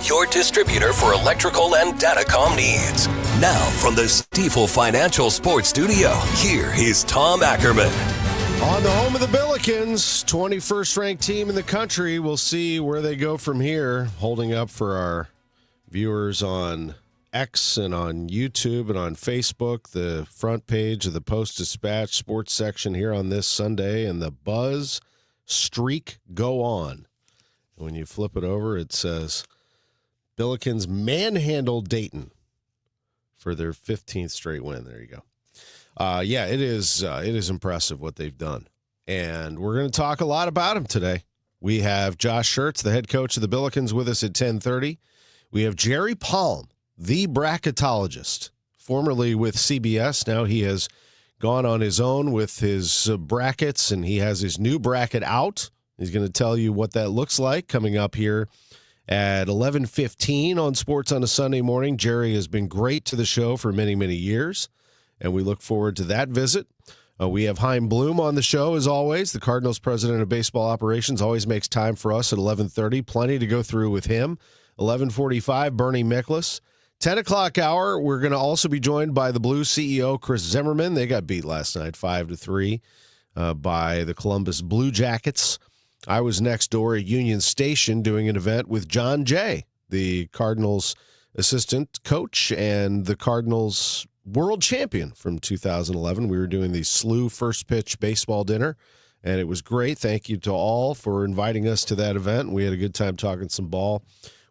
your distributor for electrical and datacom needs. Now, from the Stifel Financial Sports Studio, here is Tom Ackerman. On the home of the Billikens, 21st ranked team in the country. We'll see where they go from here. Holding up for our viewers on X and on YouTube and on Facebook, the front page of the Post-Dispatch sports section here on this Sunday, and the Buzz streak go on. And when you flip it over, it says Billikens manhandled Dayton for their 15th straight win. There you go. It is impressive what they've done. And we're going to talk a lot about them today. We have Josh Schertz, the head coach of the Billikens, with us at 10:30. We have Jerry Palm, the bracketologist, formerly with CBS. Now he has gone on his own with his brackets, and he has his new bracket out. He's going to tell you what that looks like coming up here at 11:15 on Sports on a Sunday morning. Jerry has been great to the show for many, many years, and we look forward to that visit. We have Chaim Bloom on the show, as always. The Cardinals president of baseball operations always makes time for us at 11:30. Plenty to go through with him. 11:45, Bernie Miklasz. 10 o'clock hour, we're going to also be joined by the Blues CEO, Chris Zimmerman. They got beat last night, 5-3, by the Columbus Blue Jackets. I was next door at Union Station doing an event with John Jay, the Cardinals assistant coach and the Cardinals world champion from 2011. We were doing the SLU first pitch baseball dinner, and it was great. Thank you to all for inviting us to that event. We had a good time talking some ball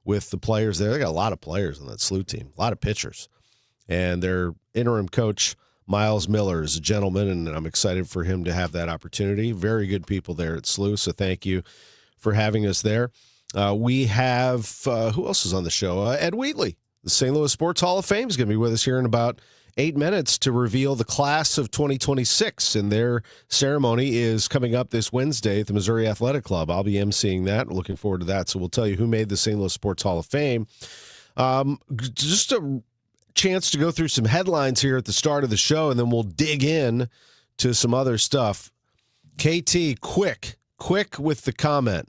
with the players there. They got a lot of players on that SLU team, a lot of pitchers. And their interim coach, Miles Miller, is a gentleman, and I'm excited for him to have that opportunity. Very good people there at SLU, so thank you for having us there. We have, who else is on the show? Ed Wheatley, the St. Louis Sports Hall of Fame, is going to be with us here in about 8 minutes to reveal the class of 2026, and their ceremony is coming up this Wednesday at the Missouri Athletic Club. I'll be emceeing that. We're looking forward to that, so we'll tell you who made the St. Louis Sports Hall of Fame. Just a chance to go through some headlines here at the start of the show, and then we'll dig in to some other stuff. KT, quick with the comment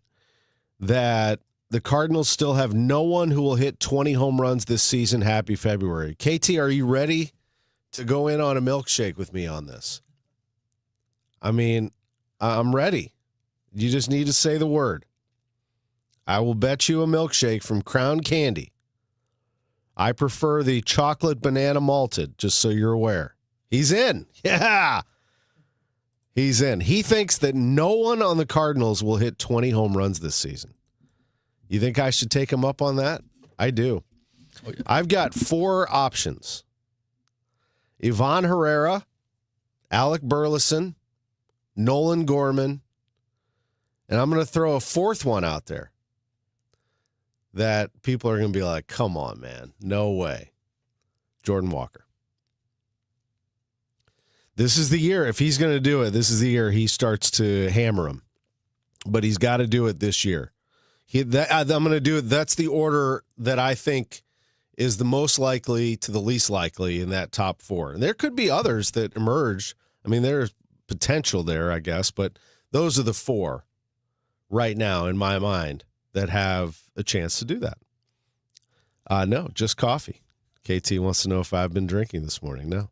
that the Cardinals still have no one who will hit 20 home runs this season. Happy February. KT, are you ready to go in on a milkshake with me on this? I mean, I'm ready. You just need to say the word. I will bet you a milkshake from Crown Candy. I prefer the chocolate banana malted, just so you're aware. He's in. Yeah. He's in. He thinks that no one on the Cardinals will hit 20 home runs this season. You think I should take him up on that? I do. Oh, yeah. I've got 4 options. Ivan Herrera, Alec Burleson, Nolan Gorman, and I'm going to throw a 4th one out there that people are going to be like, come on, man. No way. Jordan Walker. This is the year. If he's going to do it, this is the year he starts to hammer him. But he's got to do it this year. I'm going to do it. That's the order that I think is the most likely to the least likely in that top 4. And there could be others that emerge. I mean, there's potential there, I guess, but those are the 4 right now in my mind that have a chance to do that. No, just coffee. KT wants to know if I've been drinking this morning. No.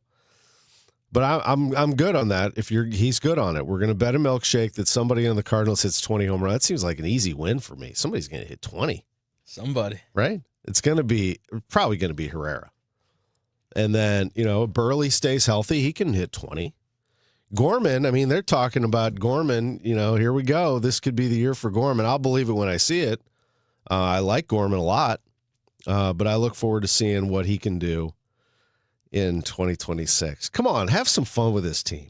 But I'm good on that. He's good on it. We're going to bet a milkshake that somebody on the Cardinals hits 20 home runs. That seems like an easy win for me. Somebody's going to hit 20. Somebody. Right? It's probably going to be Herrera. And then, Burley stays healthy. He can hit 20. Gorman, I mean, they're talking about Gorman. Here we go. This could be the year for Gorman. I'll believe it when I see it. I like Gorman a lot, but I look forward to seeing what he can do in 2026. Come on, have some fun with this team.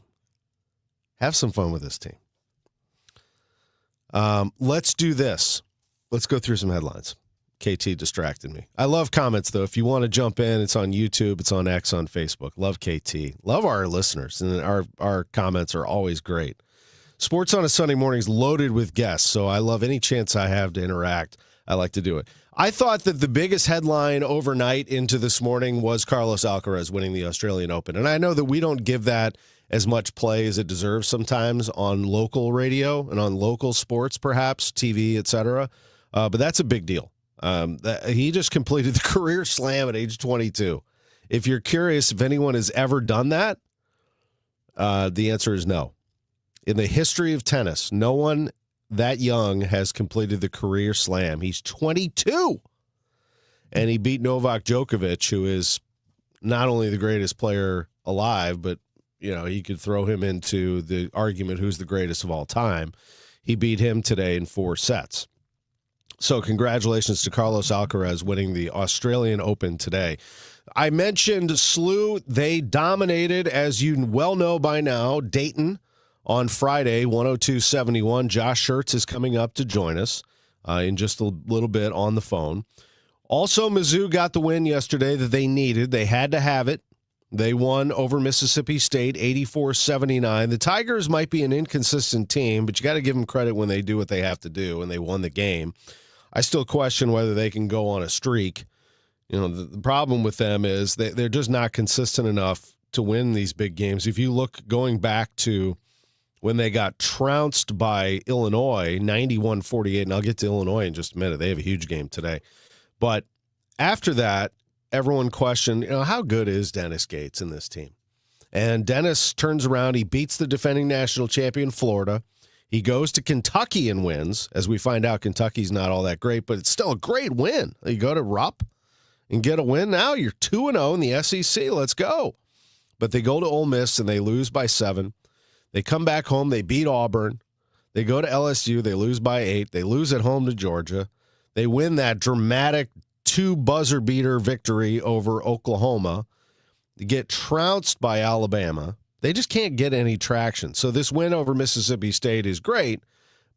Have some fun with this team. Let's do this. Let's go through some headlines. KT distracted me. I love comments, though. If you want to jump in, it's on YouTube, it's on X, on Facebook. Love KT. Love our listeners, and our comments are always great. Sports on a Sunday morning is loaded with guests, so I love any chance I have to interact. I like to do it. I thought that the biggest headline overnight into this morning was Carlos Alcaraz winning the Australian Open. And I know that we don't give that as much play as it deserves sometimes on local radio and on local sports, perhaps, TV, etc. But that's a big deal. He just completed the career slam at age 22. If you're curious if anyone has ever done that, the answer is no. In the history of tennis, no one that young has completed the career slam. He's 22, and he beat Novak Djokovic, who is not only the greatest player alive, but you could throw him into the argument who's the greatest of all time. He beat him today in 4 sets. So congratulations to Carlos Alcaraz winning the Australian Open today. I mentioned SLU. They dominated, as you well know by now, Dayton on Friday, 102-71. Josh Schertz is coming up to join us in just a little bit on the phone. Also, Mizzou got the win yesterday that they needed. They had to have it. They won over Mississippi State 84-79. The Tigers might be an inconsistent team, but you got to give them credit when they do what they have to do, and they won the game. I still question whether they can go on a streak. The problem with them is they're just not consistent enough to win these big games. If you look going back to when they got trounced by Illinois, 91-48, and I'll get to Illinois in just a minute. They have a huge game today. But after that, everyone questioned, how good is Dennis Gates in this team? And Dennis turns around. He beats the defending national champion, Florida. He goes to Kentucky and wins. As we find out, Kentucky's not all that great, but it's still a great win. You go to Rupp and get a win. Now you're 2-0 in the SEC. Let's go. But they go to Ole Miss and they lose by 7. They come back home. They beat Auburn. They go to LSU. They lose by 8. They lose at home to Georgia. They win that dramatic 2 buzzer beater victory over Oklahoma. They get trounced by Alabama. They just can't get any traction. So this win over Mississippi State is great,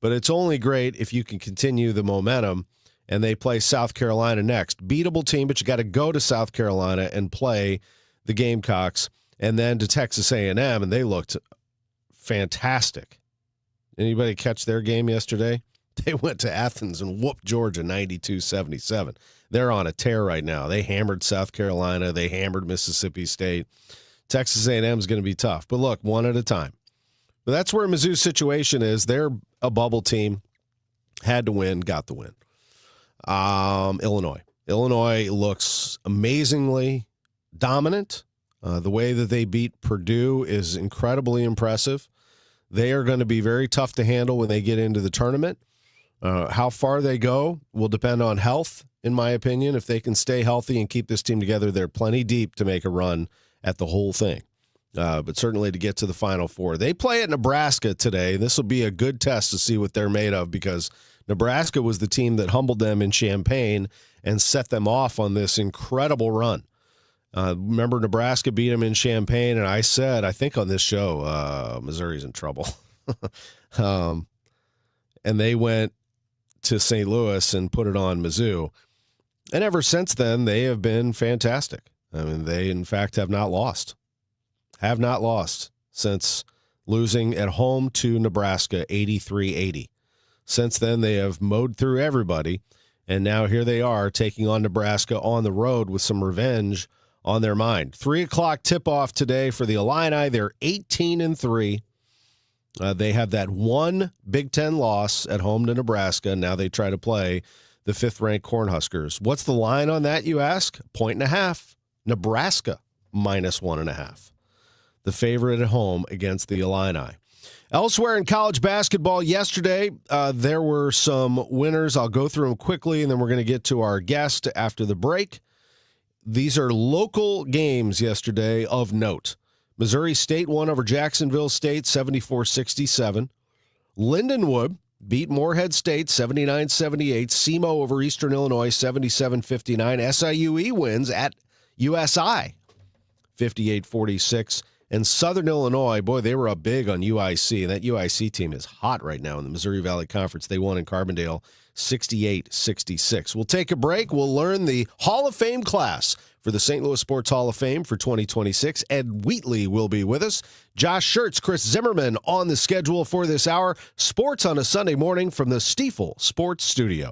but it's only great if you can continue the momentum. And they play South Carolina next. Beatable team, but you got to go to South Carolina and play the Gamecocks, and then to Texas A&M, and they looked fantastic. Anybody catch their game yesterday? They went to Athens and whooped Georgia 92-77. They're on a tear right now. They hammered South Carolina. They hammered Mississippi State. Texas A&M is going to be tough. But look, one at a time. But that's where Mizzou's situation is. They're a bubble team. Had to win, got the win. Illinois looks amazingly dominant. The way that they beat Purdue is incredibly impressive. They are going to be very tough to handle when they get into the tournament. How far they go will depend on health, in my opinion. If they can stay healthy and keep this team together, they're plenty deep to make a run at the whole thing. But certainly to get to the Final Four. They play at Nebraska today. This will be a good test to see what they're made of, because Nebraska was the team that humbled them in Champaign and set them off on this incredible run. Remember, Nebraska beat them in Champaign, and I said, I think on this show, Missouri's in trouble. And they went to St. Louis and put it on Mizzou. And ever since then, they have been fantastic. I mean, they, in fact, have not lost. Have not lost since losing at home to Nebraska 83-80. Since then, they have mowed through everybody, and now here they are taking on Nebraska on the road with some revenge on their mind. 3 o'clock tip-off today for the Illini. They're 18-3. They have that one Big Ten loss at home to Nebraska. Now they try to play the 5th-ranked Cornhuskers. What's the line on that, you ask? 1.5. Nebraska -1.5. The favorite at home against the Illini. Elsewhere in college basketball yesterday, there were some winners. I'll go through them quickly, and then we're going to get to our guest after the break. These are local games yesterday of note. Missouri State won over Jacksonville State 74-67. Lindenwood beat Morehead State 79-78. SEMO over Eastern Illinois 77-59. SIUE wins at USI 58-46. And Southern Illinois, boy, they were up big on UIC. And that UIC team is hot right now in the Missouri Valley Conference. They won in Carbondale 68-66. We'll take a break. We'll learn the Hall of Fame class for the St. Louis Sports Hall of Fame for 2026. Ed Wheatley will be with us. Josh Schertz, Chris Zimmerman on the schedule for this hour. Sports on a Sunday morning from the STL Sports Studio.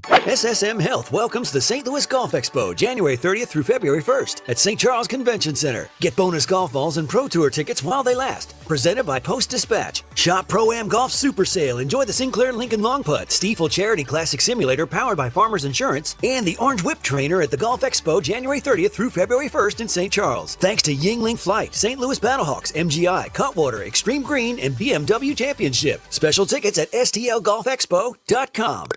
SSM Health welcomes the St. Louis Golf Expo January 30th through February 1st at St. Charles Convention Center. Get bonus golf balls and Pro Tour tickets while they last. Presented by Post Dispatch. Shop Pro-Am Golf Super Sale. Enjoy the Sinclair Lincoln Long Putt, STL Charity Classic Simulator powered by Farmers Insurance, and the Orange Whip Trainer at the Golf Expo January 30th through February 1st in St. Charles. Thanks to Yingling Flight, St. Louis Battlehawks, MGI, Cutwater, Extreme Green, and BMW Championship. Special tickets at STLGolfExpo.com.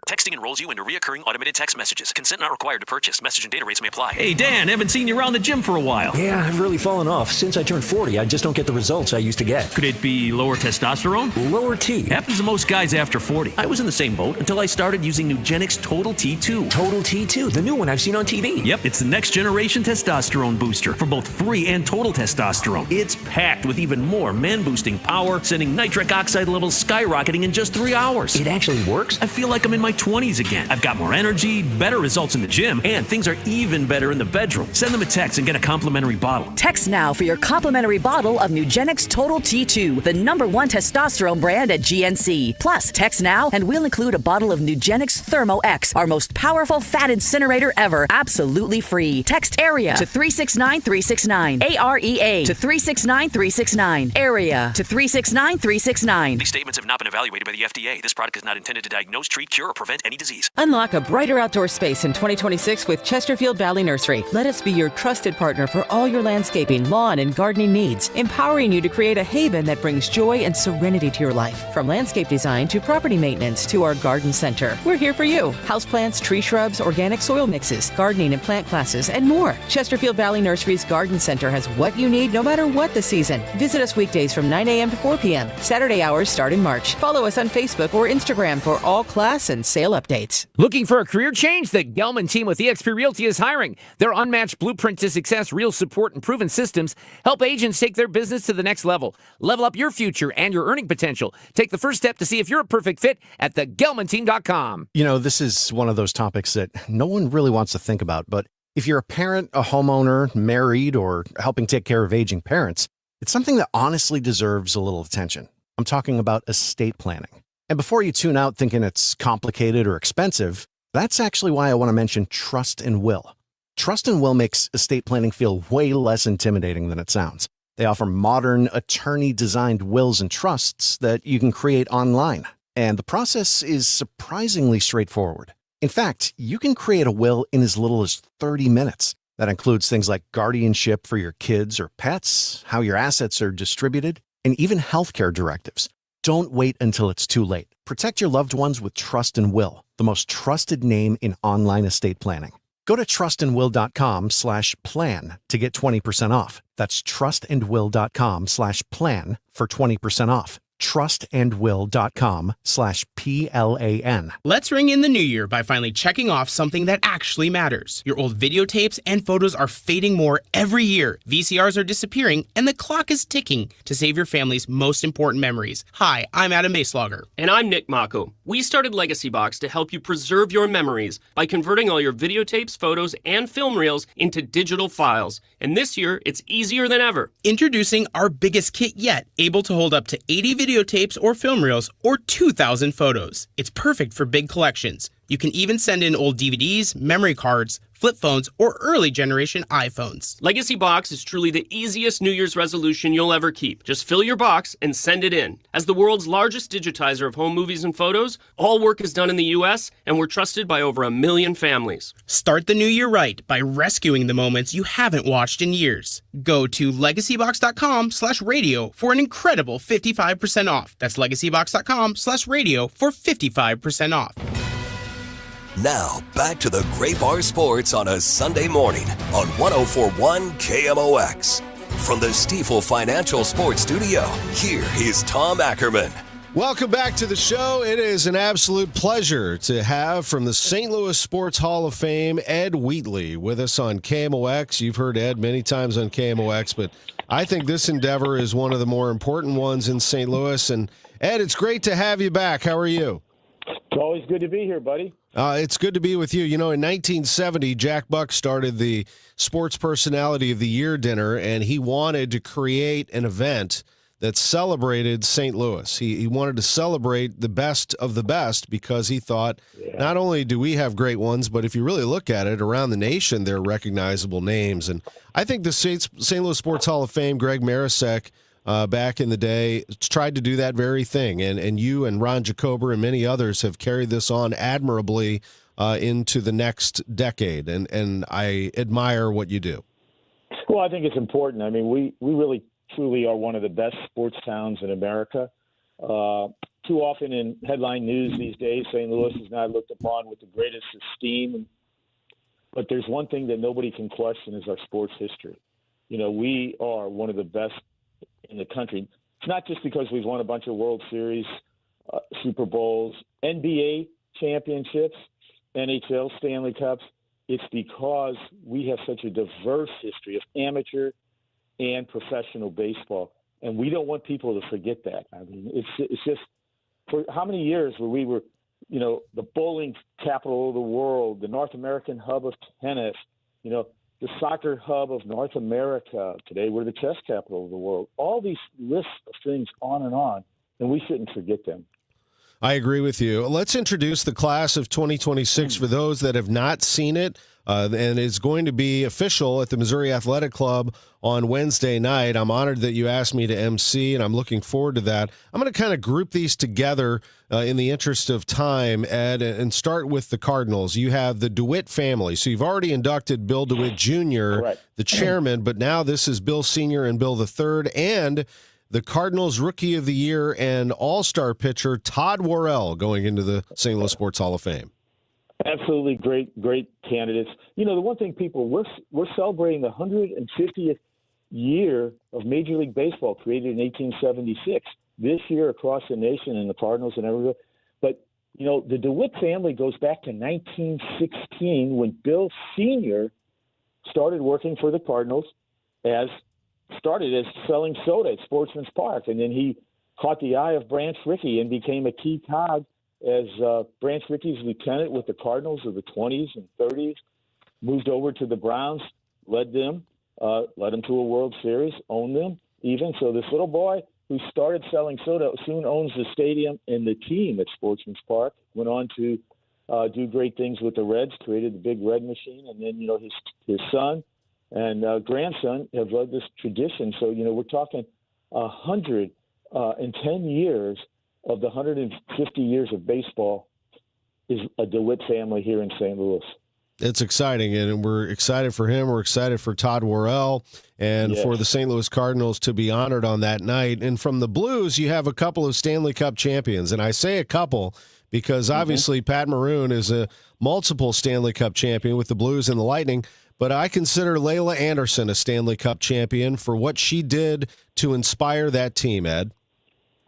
Texting enrolls you into reoccurring automated text messages. Consent not required to purchase. Message and data rates may apply. Hey, Dan, haven't seen you around the gym for a while. Yeah, I've really fallen off. Since I turned 40, I just don't get the results I used to get. Could it be lower testosterone? Lower T. Happens to most guys after 40. I was in the same boat until I started using Nugenix Total T2. Total T2, the new one I've seen on TV. Yep, it's the next generation testosterone booster for both free and total testosterone. It's packed with even more man-boosting power, sending nitric oxide levels skyrocketing in just 3 hours. It actually works? I feel like I'm in my 20s again. I've got more energy, better results in the gym, and things are even better in the bedroom. Send them a text and get a complimentary bottle. Text now for your complimentary bottle of Nugenix Total T2, the #1 testosterone brand at GNC. Plus, text now and we'll include a bottle of Nugenix Thermo X, our most powerful fat incinerator ever, absolutely free. Text AREA to 369369. AREA to 369369. AREA to 369369. These statements have not been evaluated by the FDA. This product is not intended to diagnose, treat, cure, or prevent any disease. Unlock a brighter outdoor space in 2026 with Chesterfield Valley Nursery. Let us be your trusted partner for all your landscaping, lawn, and gardening needs, empowering you to create a haven that brings joy and serenity to your life. From landscape design to property maintenance to our garden center, we're here for you. Houseplants, tree shrubs, organic soil mixes, gardening and plant classes, and more. Chesterfield Valley Nursery's Garden Center has what you need no matter what the season. Visit us weekdays from 9 a.m. to 4 p.m. Saturday hours start in March. Follow us on Facebook or Instagram for all class and sale updates. Looking for a career change? The Gelman team with eXp Realty is hiring. Their unmatched blueprint to success, real support, and proven systems help agents take their business to the next level. Level up your future and your earning potential. Take the first step to see if you're a perfect fit at thegelmanteam.com. You know, this is one of those topics that no one really wants to think about, but if you're a parent, a homeowner, married, or helping take care of aging parents, it's something that honestly deserves a little attention. I'm talking about estate planning. And before you tune out thinking it's complicated or expensive, that's actually why I want to mention Trust and Will. Trust and Will makes estate planning feel way less intimidating than it sounds. They offer modern, attorney-designed wills and trusts that you can create online. And the process is surprisingly straightforward. In fact, you can create a will in as little as 30 minutes. That includes things like guardianship for your kids or pets, how your assets are distributed, and even healthcare directives. Don't wait until it's too late. Protect your loved ones with Trust and Will, the most trusted name in online estate planning. Go to trustandwill.com/plan to get 20% off. That's trustandwill.com/plan for 20% off. trustandwill.com/PLAN. Let's ring in the new year by finally checking off something that actually matters. Your old videotapes and photos are fading more every year. VCRs are disappearing, and the clock is ticking to save your family's most important memories. Hi, I'm Adam Baselogger. And I'm Nick Mako. We started Legacy Box to help you preserve your memories by converting all your videotapes, photos, and film reels into digital files. And this year, it's easier than ever. Introducing our biggest kit yet, able to hold up to 80 videotapes or film reels or 2,000 photos. It's perfect for big collections. You can even send in old DVDs, memory cards, flip phones, or early generation iPhones. Legacy Box is truly the easiest New Year's resolution you'll ever keep. Just fill your box and send it in. As the world's largest digitizer of home movies and photos, all work is done in the U.S., and we're trusted by over 1 million families. Start the new year right by rescuing the moments you haven't watched in years. Go to legacybox.com/radio for an incredible 55% off. That's legacybox.com/radio for 55% off. Now, back to the Great Bar Sports on a Sunday morning on 104.1 KMOX. From the Stifel Financial Sports Studio, here is Tom Ackerman. Welcome back to the show. It is an absolute pleasure to have from the St. Louis Sports Hall of Fame, Ed Wheatley, with us on KMOX. You've heard Ed many times on KMOX, but I think this endeavor is one of the more important ones in St. Louis. And Ed, it's great to have you back. How are you? It's always good to be here, buddy. It's good to be with you. You know, in 1970, Jack Buck started the Sports Personality of the Year dinner, and he wanted to create an event that celebrated St. Louis. He wanted to celebrate the best of the best because he thought not only do we have great ones, but if you really look at it, around the nation, they're recognizable names. And I think the St. Louis Sports Hall of Fame, Greg Marisek, back in the day, tried to do that very thing. And you and Ron Jacober and many others have carried this on admirably into the next decade. And I admire what you do. Well, I think it's important. I mean, we really truly are one of the best sports towns in America. Too often in headline news these days, St. Louis is not looked upon with the greatest esteem. But there's one thing that nobody can question is our sports history. You know, we are one of the best in the country. It's not just because we've won a bunch of World Series, Super Bowls, NBA championships, NHL Stanley Cups. It's because we have such a diverse history of amateur and professional baseball, and we don't want people to forget that. I mean, it's just for how many years where we were, you know, the bowling capital of the world, the North American hub of tennis, you know, the soccer hub of North America. Today we're the chess capital of the world. All these lists of things on, and we shouldn't forget them. I agree with you. Let's introduce the class of 2026 for those that have not seen it. And it's going to be official at the Missouri Athletic Club on Wednesday night. I'm honored that you asked me to MC, and I'm looking forward to that. I'm going to kind of group these together in the interest of time, Ed, and start with the Cardinals. You have the DeWitt family. So you've already inducted Bill DeWitt Jr., the chairman, but now this is Bill Sr. and Bill III, and the Cardinals Rookie of the Year and All-Star pitcher Todd Worrell going into the St. Louis Sports Hall of Fame. Absolutely great candidates. You know, the one thing we're celebrating the 150th year of Major League Baseball, created in 1876. This year across the nation, and the Cardinals and everywhere. But you know, the DeWitt family goes back to 1916 when Bill Sr. started working for the Cardinals started as selling soda at Sportsman's Park, and then he caught the eye of Branch Rickey and became a key cog as Branch Rickey's lieutenant with the Cardinals of the 20s and 30s, moved over to the Browns, led them to a World Series, owned them even. So this little boy who started selling soda soon owns the stadium and the team at Sportsman's Park, went on to do great things with the Reds, created the Big Red Machine, and then, you know, his son and grandson have led this tradition. So, you know, we're talking 110 years of the 150 years of baseball is a DeWitt family here in St. Louis. It's exciting, and we're excited for him. We're excited for Todd Worrell and for the St. Louis Cardinals to be honored on that night. And from the Blues, you have a couple of Stanley Cup champions. And I say a couple because obviously Pat Maroon is a multiple Stanley Cup champion with the Blues and the Lightning. But I consider Layla Anderson a Stanley Cup champion for what she did to inspire that team, Ed.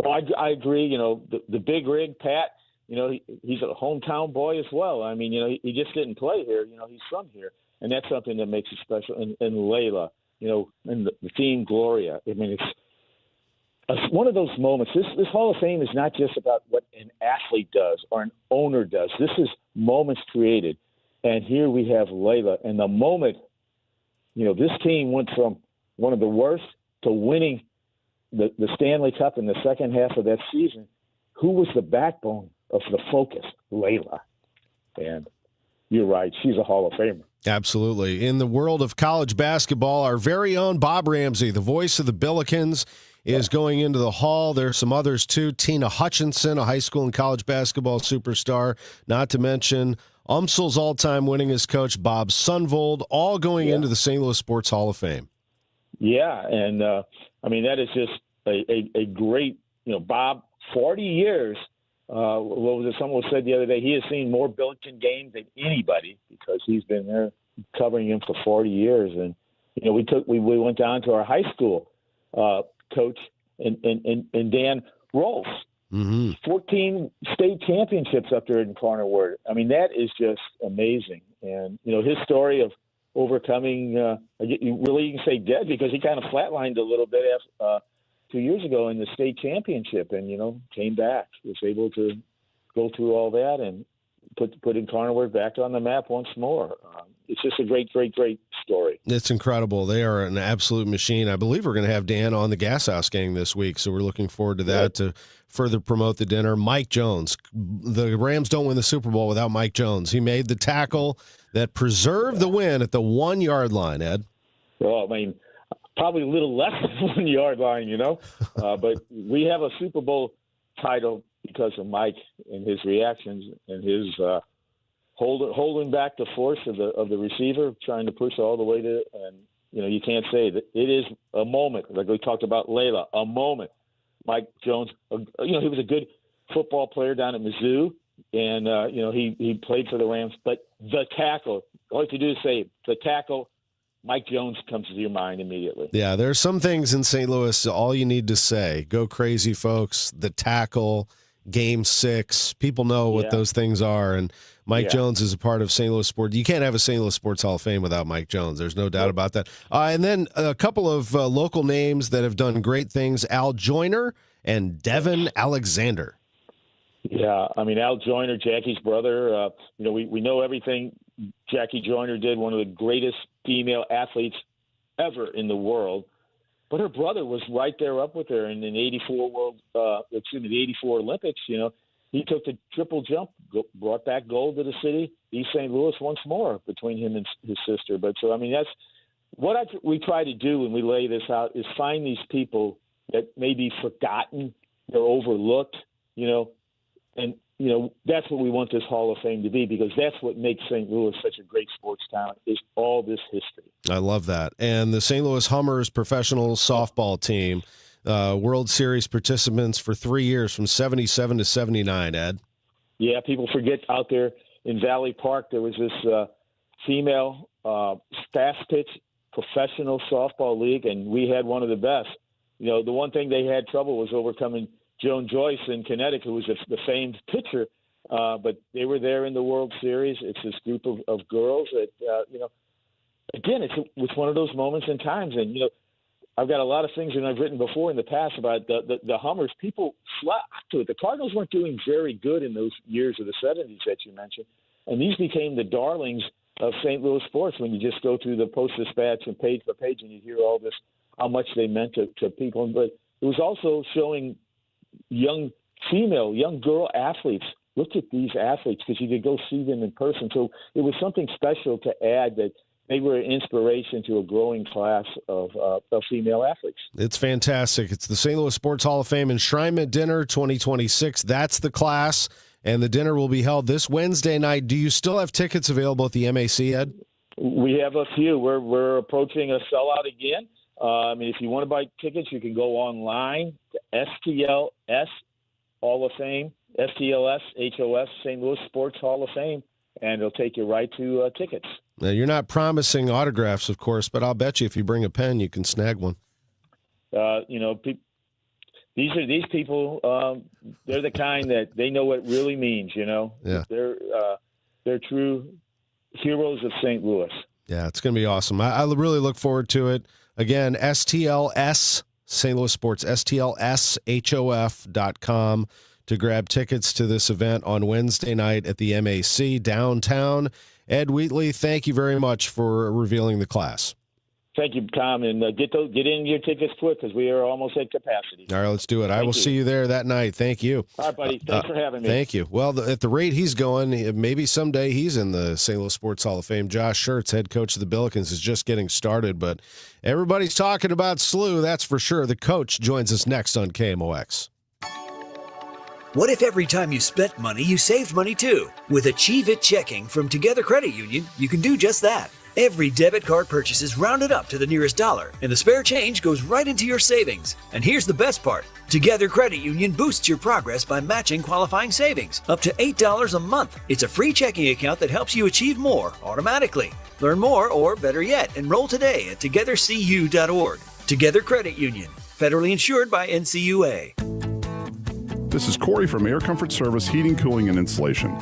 Well, I agree. You know, the big rig, Pat, you know, he's a hometown boy as well. I mean, you know, he just didn't play here. You know, he's from here. And that's something that makes it special. And Layla, you know, and the theme Gloria. I mean, it's one of those moments. This Hall of Fame is not just about what an athlete does or an owner does. This is moments created. And here we have Layla. And the moment, you know, this team went from one of the worst to winning the Stanley Cup in the second half of that season. Who was the backbone of the focus? Layla. And you're right. She's a Hall of Famer. Absolutely. In the world of college basketball, our very own Bob Ramsey, the voice of the Billikens, is going into the Hall. There's some others, too. Tina Hutchinson, a high school and college basketball superstar, not to mention UMSL's all-time winningest coach, Bob Sunvold, all going into the St. Louis Sports Hall of Fame. Yeah, and, I mean, that is just a great, you know, Bob, 40 years. What was it? Someone said the other day, he has seen more Billiken games than anybody because he's been there covering him for 40 years. And, you know, we went down to our high school coach and Dan Rolfs. 14 state championships up there in Cornerwood. I mean, that is just amazing. And, you know, his story of overcoming, you can say dead because he kind of flatlined a little bit after, 2 years ago in the state championship and, you know, came back, was able to go through all that and put in Cornerwood back on the map once more. It's just a great story. It's incredible. They are an absolute machine. I believe we're going to have Dan on the Gas House Gang this week, so we're looking forward to that to further promote the dinner. Mike Jones. The Rams don't win the Super Bowl without Mike Jones. He made the tackle that preserved the win at the 1 yard line, Ed. Well, I mean, probably a little less than 1 yard line, but we have a Super Bowl title because of Mike and his reactions and his holding back the force of the receiver, trying to push all the way to, and you can't say that it is a moment, like we talked about Layla, a moment. Mike Jones, he was a good football player down at Mizzou, and he played for the Rams. But the tackle, all you have to do is say the tackle. Mike Jones comes to your mind immediately. Yeah, there's some things in St. Louis. All you need to say, go crazy, folks. The tackle. Game 6. People know what those things are, and Mike Jones is a part of St. Louis Sports. You can't have a St. Louis Sports Hall of Fame without Mike Jones. There's no doubt about that. And then a couple of local names that have done great things, Al Joyner and Devin Alexander. Yeah, I mean, Al Joyner, Jackie's brother, we know everything Jackie Joyner did, one of the greatest female athletes ever in the world. But her brother was right there up with her in the 84 Olympics. He took the triple jump, brought back gold to the city, East St. Louis once more between him and his sister. But so, I mean, that's what we try to do when we lay this out is find these people that may be forgotten, they're overlooked, and that's what we want this Hall of Fame to be, because that's what makes St. Louis such a great sports town, is all this history. I love that. And the St. Louis Hummers professional softball team, World Series participants for 3 years from 77 to 79, Ed. Yeah, people forget out there in Valley Park there was this female fast pitch professional softball league, and we had one of the best. The one thing they had trouble was overcoming Joan Joyce in Connecticut, who was the famed pitcher, but they were there in the World Series. It's this group of girls that, again, it's one of those moments in times. And, I've got a lot of things that I've written before in the past about the Hummers. People flocked to it. The Cardinals weren't doing very good in those years of the 70s that you mentioned, and these became the darlings of St. Louis sports when you just go through the Post-Dispatch and page by page and you hear all this, how much they meant to people. But it was also showing young girl athletes. Look at these athletes, because you could go see them in person. So it was something special to add that they were an inspiration to a growing class of female athletes. It's fantastic. It's the St. Louis Sports Hall of Fame Enshrinement Dinner 2026. That's the class, and the dinner will be held this Wednesday night. Do you still have tickets available at the MAC, Ed? We have a few. We're approaching a sellout again. If you want to buy tickets, you can go online to STLS Hall of Fame, STLS HOF, St. Louis Sports Hall of Fame, and it'll take you right to tickets. Now, you're not promising autographs, of course, but I'll bet you if you bring a pen, you can snag one. These people, they're the kind that they know what it really means. Yeah. They're true heroes of St. Louis. Yeah, it's going to be awesome. I really look forward to it. Again, STLS, St. Louis Sports, STLSHOF.com to grab tickets to this event on Wednesday night at the MAC downtown. Ed Wheatley, thank you very much for revealing the class. Thank you, Tom, and get in your tickets quick because we are almost at capacity. All right, let's do it. I will see you there that night. Thank you. All right, buddy. Thanks for having me. Thank you. Well, at the rate he's going, maybe someday he's in the St. Louis Sports Hall of Fame. Josh Schertz, head coach of the Billikens, is just getting started, but everybody's talking about SLU, that's for sure. The coach joins us next on KMOX. What if every time you spent money, you saved money too? With Achieve It Checking from Together Credit Union, you can do just that. Every debit card purchase is rounded up to the nearest dollar, and the spare change goes right into your savings. And here's the best part. Together Credit Union boosts your progress by matching qualifying savings up to $8 a month. It's a free checking account that helps you achieve more automatically. Learn more, or better yet, enroll today at togethercu.org. Together Credit Union, federally insured by NCUA. This is Corey from Air Comfort Service Heating, Cooling, and Insulation.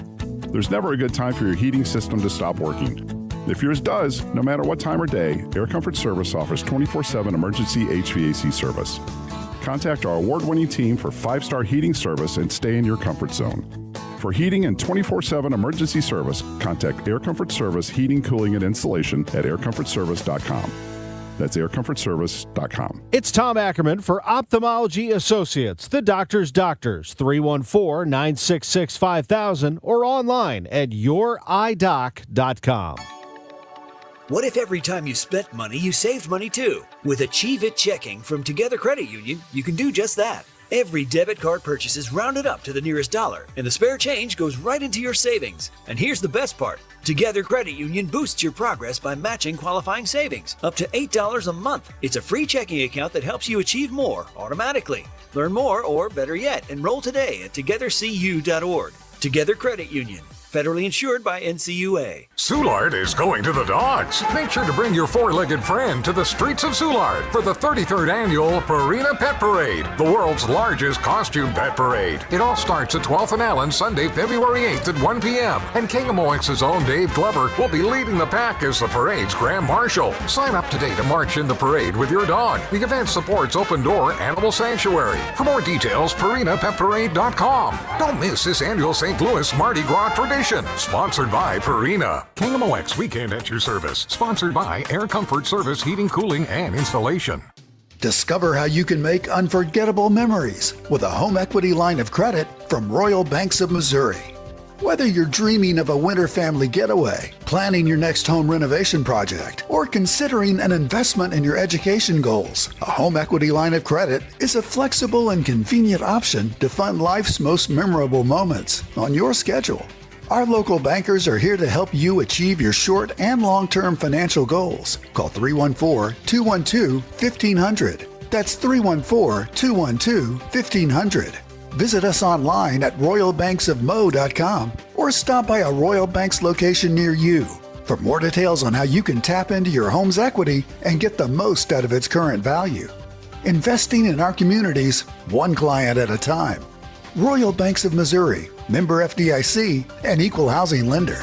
There's never a good time for your heating system to stop working. If yours does, no matter what time or day, Air Comfort Service offers 24/7 emergency HVAC service. Contact our award-winning team for 5-star heating service and stay in your comfort zone. For For heating and 24/7 emergency service, contact Air Comfort Service Heating, Cooling, and Installation at aircomfortservice.com. That's aircomfortservice.com. It's Tom Ackerman for Ophthalmology Associates, the doctor's doctors, 314-966-5000 or online at youridoc.com. What if every time you spent money, you saved money too? With Achieve It Checking from Together Credit Union, you can do just that. Every debit card purchase is rounded up to the nearest dollar, and the spare change goes right into your savings. And here's the best part. Together Credit Union boosts your progress by matching qualifying savings, up to $8 a month. It's a free checking account that helps you achieve more automatically. Learn more, or better yet, enroll today at togethercu.org. Together Credit Union. Federally insured by NCUA. Soulard is going to the dogs. Make sure to bring your four-legged friend to the streets of Soulard for the 33rd annual Purina Pet Parade, the world's largest costume pet parade. It all starts at 12th and Allen, Sunday, February 8th at 1 p.m. And KMOX's own Dave Glover will be leading the pack as the parade's Grand Marshal. Sign up today to march in the parade with your dog. The event supports Open Door Animal Sanctuary. For more details, PurinaPetParade.com. Don't miss this annual St. Louis Mardi Gras tradition. Sponsored by Purina. KMOX Weekend at your service. Sponsored by Air Comfort Service Heating, Cooling, and Installation. Discover how you can make unforgettable memories with a home equity line of credit from Royal Banks of Missouri. Whether you're dreaming of a winter family getaway, planning your next home renovation project, or considering an investment in your education goals, a home equity line of credit is a flexible and convenient option to fund life's most memorable moments on your schedule. Our local bankers are here to help you achieve your short and long-term financial goals. Call 314-212-1500. That's 314-212-1500. Visit us online at royalbanksofmo.com or stop by a Royal Banks location near you for more details on how you can tap into your home's equity and get the most out of its current value. Investing in our communities, one client at a time. Royal Banks of Missouri, member FDIC, and equal housing lender.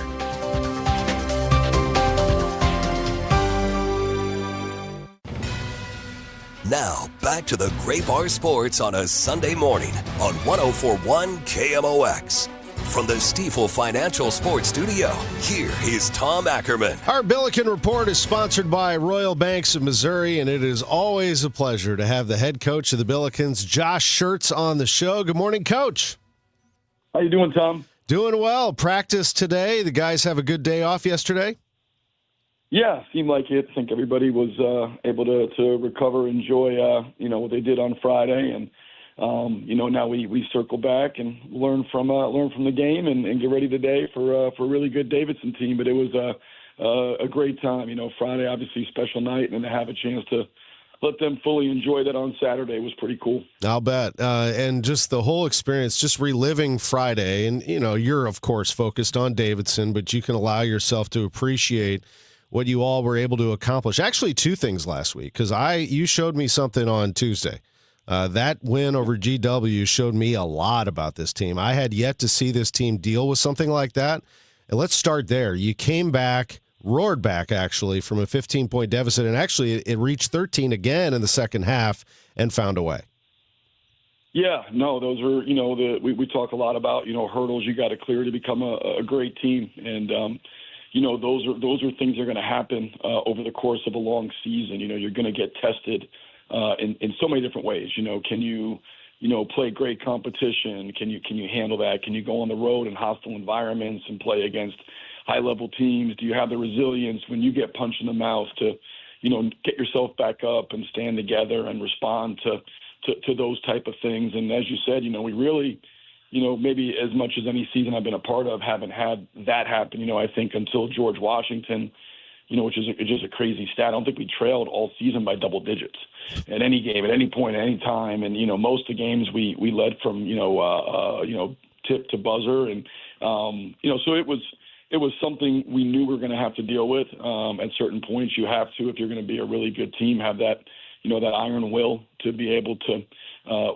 Now, back to the Great Bar Sports on a Sunday morning on 104.1 KMOX. From the Stifel Financial Sports Studio, here is Tom Ackerman. Our Billiken Report is sponsored by Royal Banks of Missouri, and it is always a pleasure to have the head coach of the Billikens, Josh Schertz, on the show. Good morning, Coach. How you doing, Tom? Doing well. Practice today. The guys have a good day off yesterday? Yeah, seemed like it. I think everybody was able to recover, enjoy, what they did on Friday, and now we circle back and learn from the game and get ready today for a really good Davidson team. But it was a great time. Friday obviously special night, and to have a chance to let them fully enjoy that on Saturday was pretty cool. I'll bet. And just the whole experience, just reliving Friday, and you're of course focused on Davidson, but you can allow yourself to appreciate what you all were able to accomplish. Actually, two things last week, because you showed me something on Tuesday. That win over GW showed me a lot about this team. I had yet to see this team deal with something like that. And let's start there. You came back, roared back, actually, from a 15-point deficit, and actually it reached 13 again in the second half and found a way. Yeah, no, those are, we talk a lot about, hurdles you got to clear to become a great team. And, those are things that are going to happen over the course of a long season. You're going to get tested in so many different ways. Can you play great competition? Can you handle that? Can you go on the road in hostile environments and play against high-level teams? Do you have the resilience when you get punched in the mouth to, get yourself back up and stand together and respond to those type of things? And as you said, we really, maybe as much as any season I've been a part of, haven't had that happen, I think until George Washington, which is just a crazy stat. I don't think we trailed all season by double digits at any game, at any point, at any time. And, most of the games we led from, tip to buzzer. And, so it was something we knew we were going to have to deal with. At certain points, you have to, if you're going to be a really good team, have that, that iron will to be able to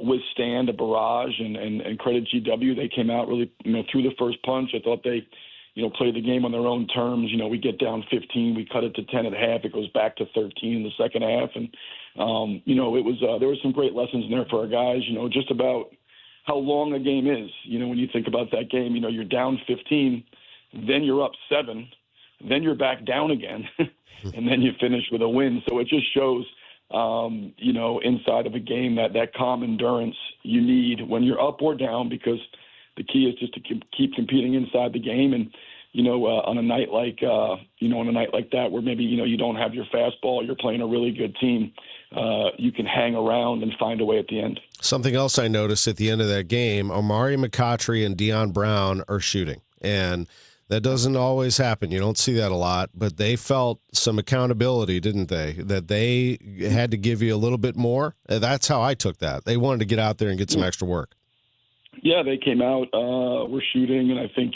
withstand a barrage and credit GW. They came out really, through the first punch. I thought they, played the game on their own terms. We get down 15, we cut it to 10 at half. It goes back to 13 in the second half. And, it was, there were some great lessons in there for our guys, just about how long a game is. When you think about that game, you're down 15, then you're up 7, then you're back down again, and then you finish with a win. So it just shows, inside of a game that calm endurance you need when you're up or down, because the key is just to keep competing inside the game. And, on a night like, that, where maybe, you don't have your fastball, you're playing a really good team, you can hang around and find a way at the end. Something else I noticed at the end of that game, Omari McCautry and Deion Brown are shooting. And that doesn't always happen. You don't see that a lot, but they felt some accountability, didn't they? That they had to give you a little bit more. That's how I took that. They wanted to get out there and get some extra work. Yeah, they came out, were shooting, and I think,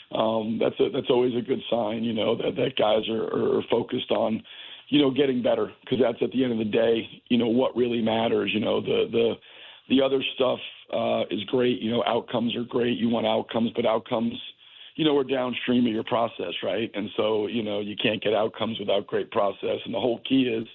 that's always a good sign, that guys are focused on, getting better, because that's at the end of the day, what really matters. The other stuff is great. Outcomes are great. You want outcomes, but outcomes, are downstream of your process, right? And so, you can't get outcomes without great process. And the whole key is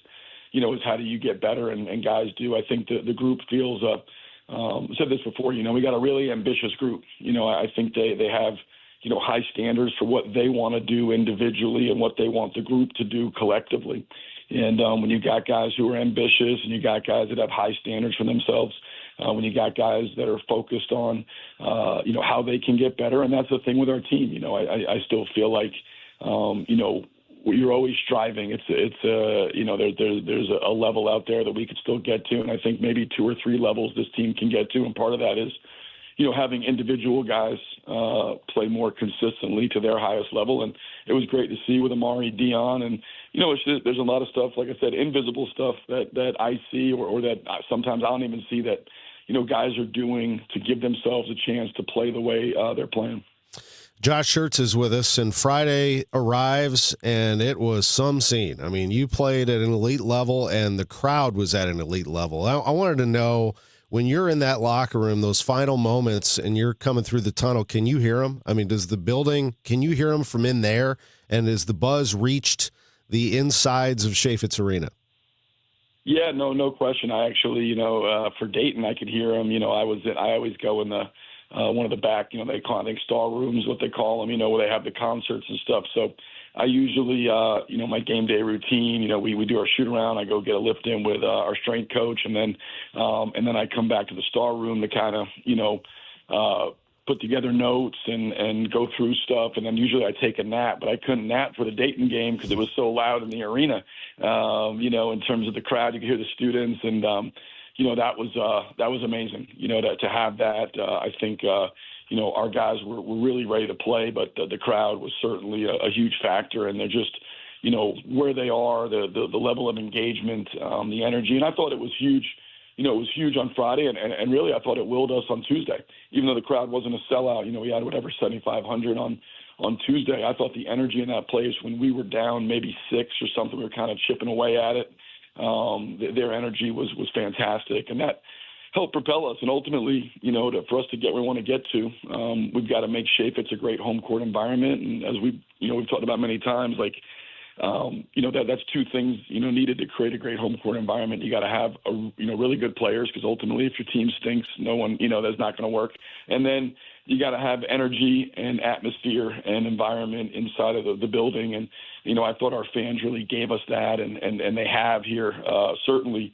how do you get better? And guys do. I think the group feels, I said this before, we got a really ambitious group. I think they have, high standards for what they want to do individually and what they want the group to do collectively. And when you got guys who are ambitious and you got guys that have high standards for themselves, when you got guys that are focused on, how they can get better. And that's the thing with our team. I still feel like, you're always striving. There's a level out there that we could still get to. And I think maybe 2 or 3 levels this team can get to. And part of that is, having individual guys play more consistently to their highest level. And it was great to see with Amari, Deion, and, there's a lot of stuff, like I said, invisible stuff that I see or that sometimes I don't even see that, guys are doing to give themselves a chance to play the way they're playing. Josh Schertz is with us, and Friday arrives, and it was some scene. I mean, you played at an elite level, and the crowd was at an elite level. I wanted to know, when you're in that locker room, those final moments, and you're coming through the tunnel, can you hear them? I mean, can you hear them from in there? And has the buzz reached the insides of Chaffetz Arena? Yeah, no question. I actually, for Dayton, I could hear them. I always go in the one of the back, they call, I think, star rooms, what they call them, where they have the concerts and stuff. So I usually, my game day routine, we do our shoot around. I go get a lift in with our strength coach, and then I come back to the star room to kind of, put together notes and go through stuff. And then usually I take a nap, but I couldn't nap for the Dayton game because it was so loud in the arena. In terms of the crowd, you could hear the students, and that was amazing. To have that, I think. Our guys were really ready to play, but the crowd was certainly a huge factor, and they're just, where they are, the level of engagement, the energy. And I thought it was huge. It was huge on Friday, and really I thought it willed us on Tuesday. Even though the crowd wasn't a sellout, we had 7,500 on Tuesday. I thought the energy in that place, when we were down maybe 6 or something, we were kind of chipping away at it. Their energy was fantastic, and that help propel us. And ultimately, for us to get where we want to get to, we've got to make Chaffetz a great home court environment. And as we've talked about many times, that's 2 things, needed to create a great home court environment. You got to have, really good players, because ultimately if your team stinks, no one, that's not going to work. And then you got to have energy and atmosphere and environment inside of the building. And, I thought our fans really gave us that, and they have here, certainly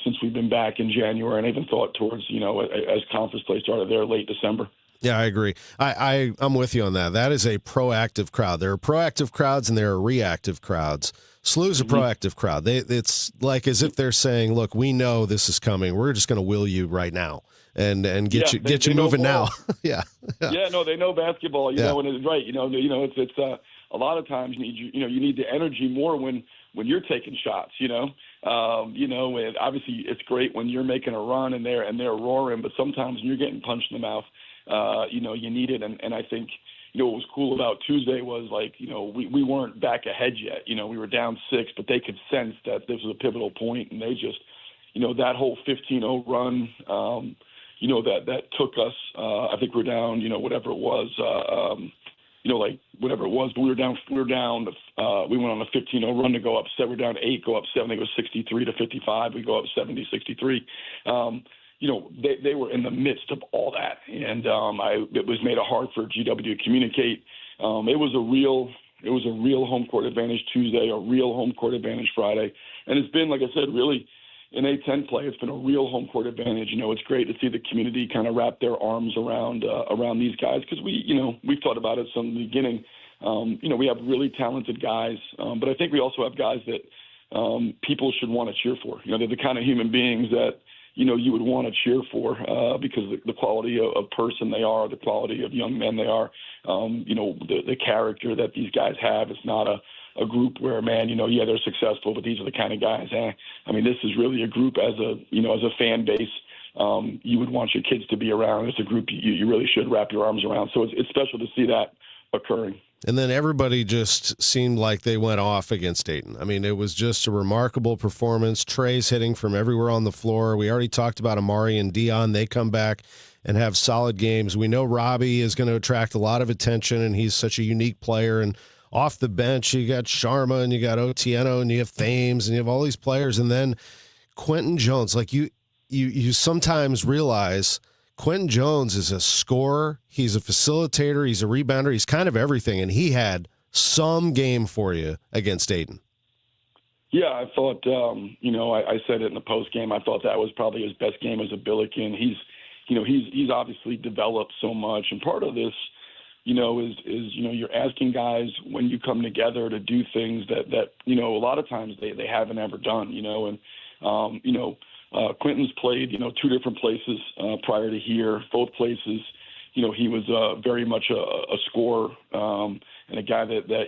since we've been back in January, and I even thought towards, as conference play started there late December. Yeah, I agree. I'm with you on that. That is a proactive crowd. There are proactive crowds and there are reactive crowds. SLU's a proactive crowd. It's like as if they're saying, look, we know this is coming. We're just going to will you right now and get you moving now. Yeah. Yeah, no, they know basketball, and it's right. It's a lot of times you need the energy more when you're taking shots, and obviously it's great when you're making a run and they're roaring, but sometimes when you're getting punched in the mouth, you need it. And I think, what was cool about Tuesday was we weren't back ahead yet. We were down 6, but they could sense that this was a pivotal point, and they just, that whole 15-0 run, that took us, I think we're down, whatever it was, whatever it was, but we were down, we went on a 15-0 run to go up 7, we're down 8, go up 7, they go 63-55, we go up 70-63. they were in the midst of all that, and it was made it hard for GW to communicate. It was a real home court advantage Tuesday, a real home court advantage Friday, and it's been, like I said, really in A10 play, it's been a real home court advantage. It's great to see the community kind of wrap their arms around these guys, because we've thought about it from the beginning. We have really talented guys, but I think we also have guys that people should want to cheer for. They're the kind of human beings that you would want to cheer for because the quality of person they are, the quality of young men they are, the character that these guys have. It's not a group where, man, they're successful, but these are the kind of guys. This is really a group as a fan base. You would want your kids to be around. It's a group you really should wrap your arms around. So it's special to see that occurring. And then everybody just seemed like they went off against Dayton. It was just a remarkable performance. Trey's hitting from everywhere on the floor. We already talked about Amari and Dion. They come back and have solid games. We know Robbie is going to attract a lot of attention, and he's such a unique player. And off the bench, you got Sharma, and you got Otieno, and you have Thames, and you have all these players. And then Quentin Jones, like you sometimes realize Quentin Jones is a scorer. He's a facilitator. He's a rebounder. He's kind of everything. And he had some game for you against Dayton. Yeah, I thought, I said it in the post game. I thought that was probably his best game as a Billiken. He's obviously developed so much. And part of this, is you're asking guys when you come together to do things that a lot of times they haven't ever done, Quentin's played, two different places prior to here. Both places, he was very much a scorer and a guy that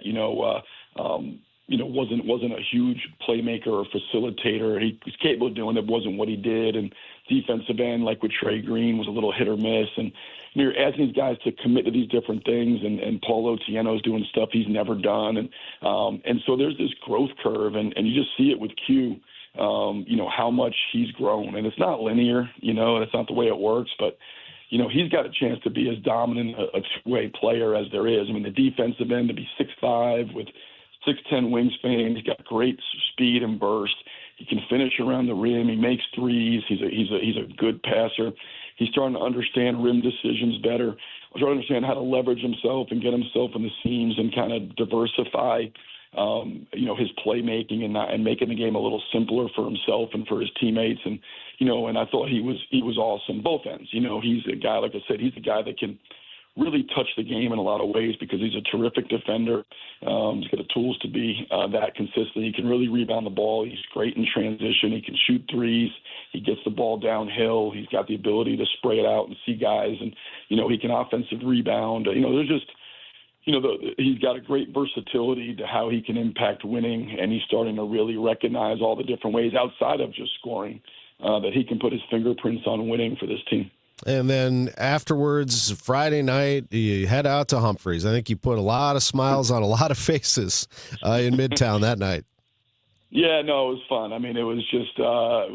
wasn't a huge playmaker or facilitator. He was capable of doing it, wasn't what he did. And defensive end, like with Trey Green, was a little hit or miss. And you're asking these guys to commit to these different things. And Paul Otieno's doing stuff he's never done. And so there's this growth curve, and you just see it with Q. How much he's grown, and it's not linear, that's not the way it works, but, he's got a chance to be as dominant a two-way player as there is. The defensive end to be 6'5" with 6'10" wingspan. He's got great speed and burst. He can finish around the rim. He makes threes. He's a good passer. He's starting to understand rim decisions better. He's starting to understand how to leverage himself and get himself in the seams and kind of diversify his playmaking and making the game a little simpler for himself and for his teammates. And I thought he was awesome, both ends. He's a guy, like I said, he's a guy that can really touch the game in a lot of ways because he's a terrific defender. He's got the tools to be that consistent. He can really rebound the ball. He's great in transition. He can shoot threes. He gets the ball downhill. He's got the ability to spray it out and see guys. And, he can offensive rebound. There's just, he's got a great versatility to how he can impact winning, and he's starting to really recognize all the different ways outside of just scoring that he can put his fingerprints on winning for this team. And then afterwards, Friday night, you head out to Humphreys. I think you put a lot of smiles on a lot of faces in Midtown that night. Yeah, no, it was fun. It was just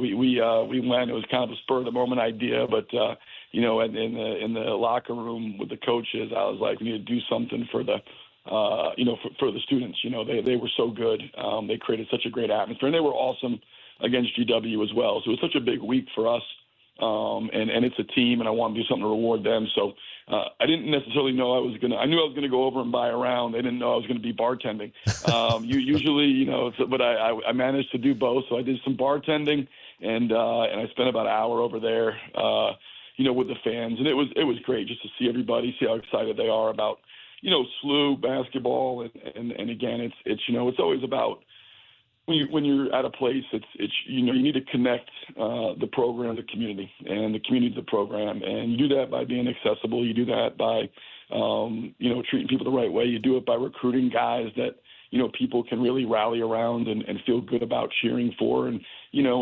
we went. It was kind of a spur of the moment idea, but in the locker room with the coaches, I was like, we need to do something for the for the students. They were so good. They created such a great atmosphere, and they were awesome against GW as well. So it was such a big week for us. And it's a team, and I want to do something to reward them. So I didn't necessarily know I knew I was going to go over and buy a round. I didn't know I was going to be bartending. Usually, but I managed to do both. So I did some bartending, and I spent about an hour over there, with the fans. And it was great just to see everybody, see how excited they are about, SLU basketball. And again, it's always about, when you're at a place, you need to connect the program, the community, and the community to the program, and you do that by being accessible. You do that by treating people the right way. You do it by recruiting guys that people can really rally around and feel good about cheering for, and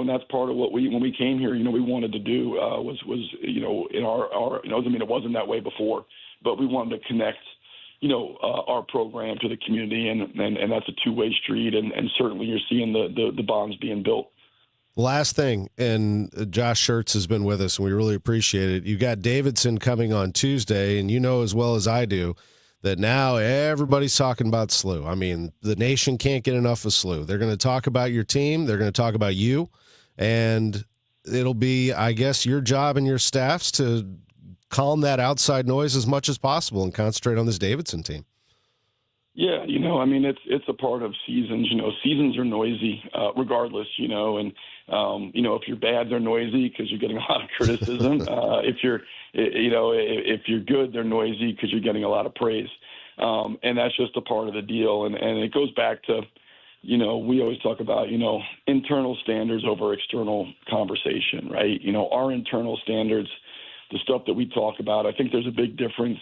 that's part of what when we came here, we wanted to do was in our it wasn't that way before, but we wanted to connect our program to the community, and that's a two-way street, and certainly you're seeing the bonds being built. Last thing, and Josh Schertz has been with us, and we really appreciate it. You got Davidson coming on Tuesday, and as well as I do that now everybody's talking about SLU. The nation can't get enough of SLU. They're going to talk about your team. They're going to talk about you, and it'll be, I guess, your job and your staff's to calm that outside noise as much as possible and concentrate on this Davidson team. Yeah, it's a part of seasons. Seasons are noisy, regardless. And if you're bad, they're noisy because you're getting a lot of criticism. If you're good, they're noisy because you're getting a lot of praise. And that's just a part of the deal. And it goes back to, we always talk about, internal standards over external conversation, right? Our internal standards, the stuff that we talk about. I think there's a big difference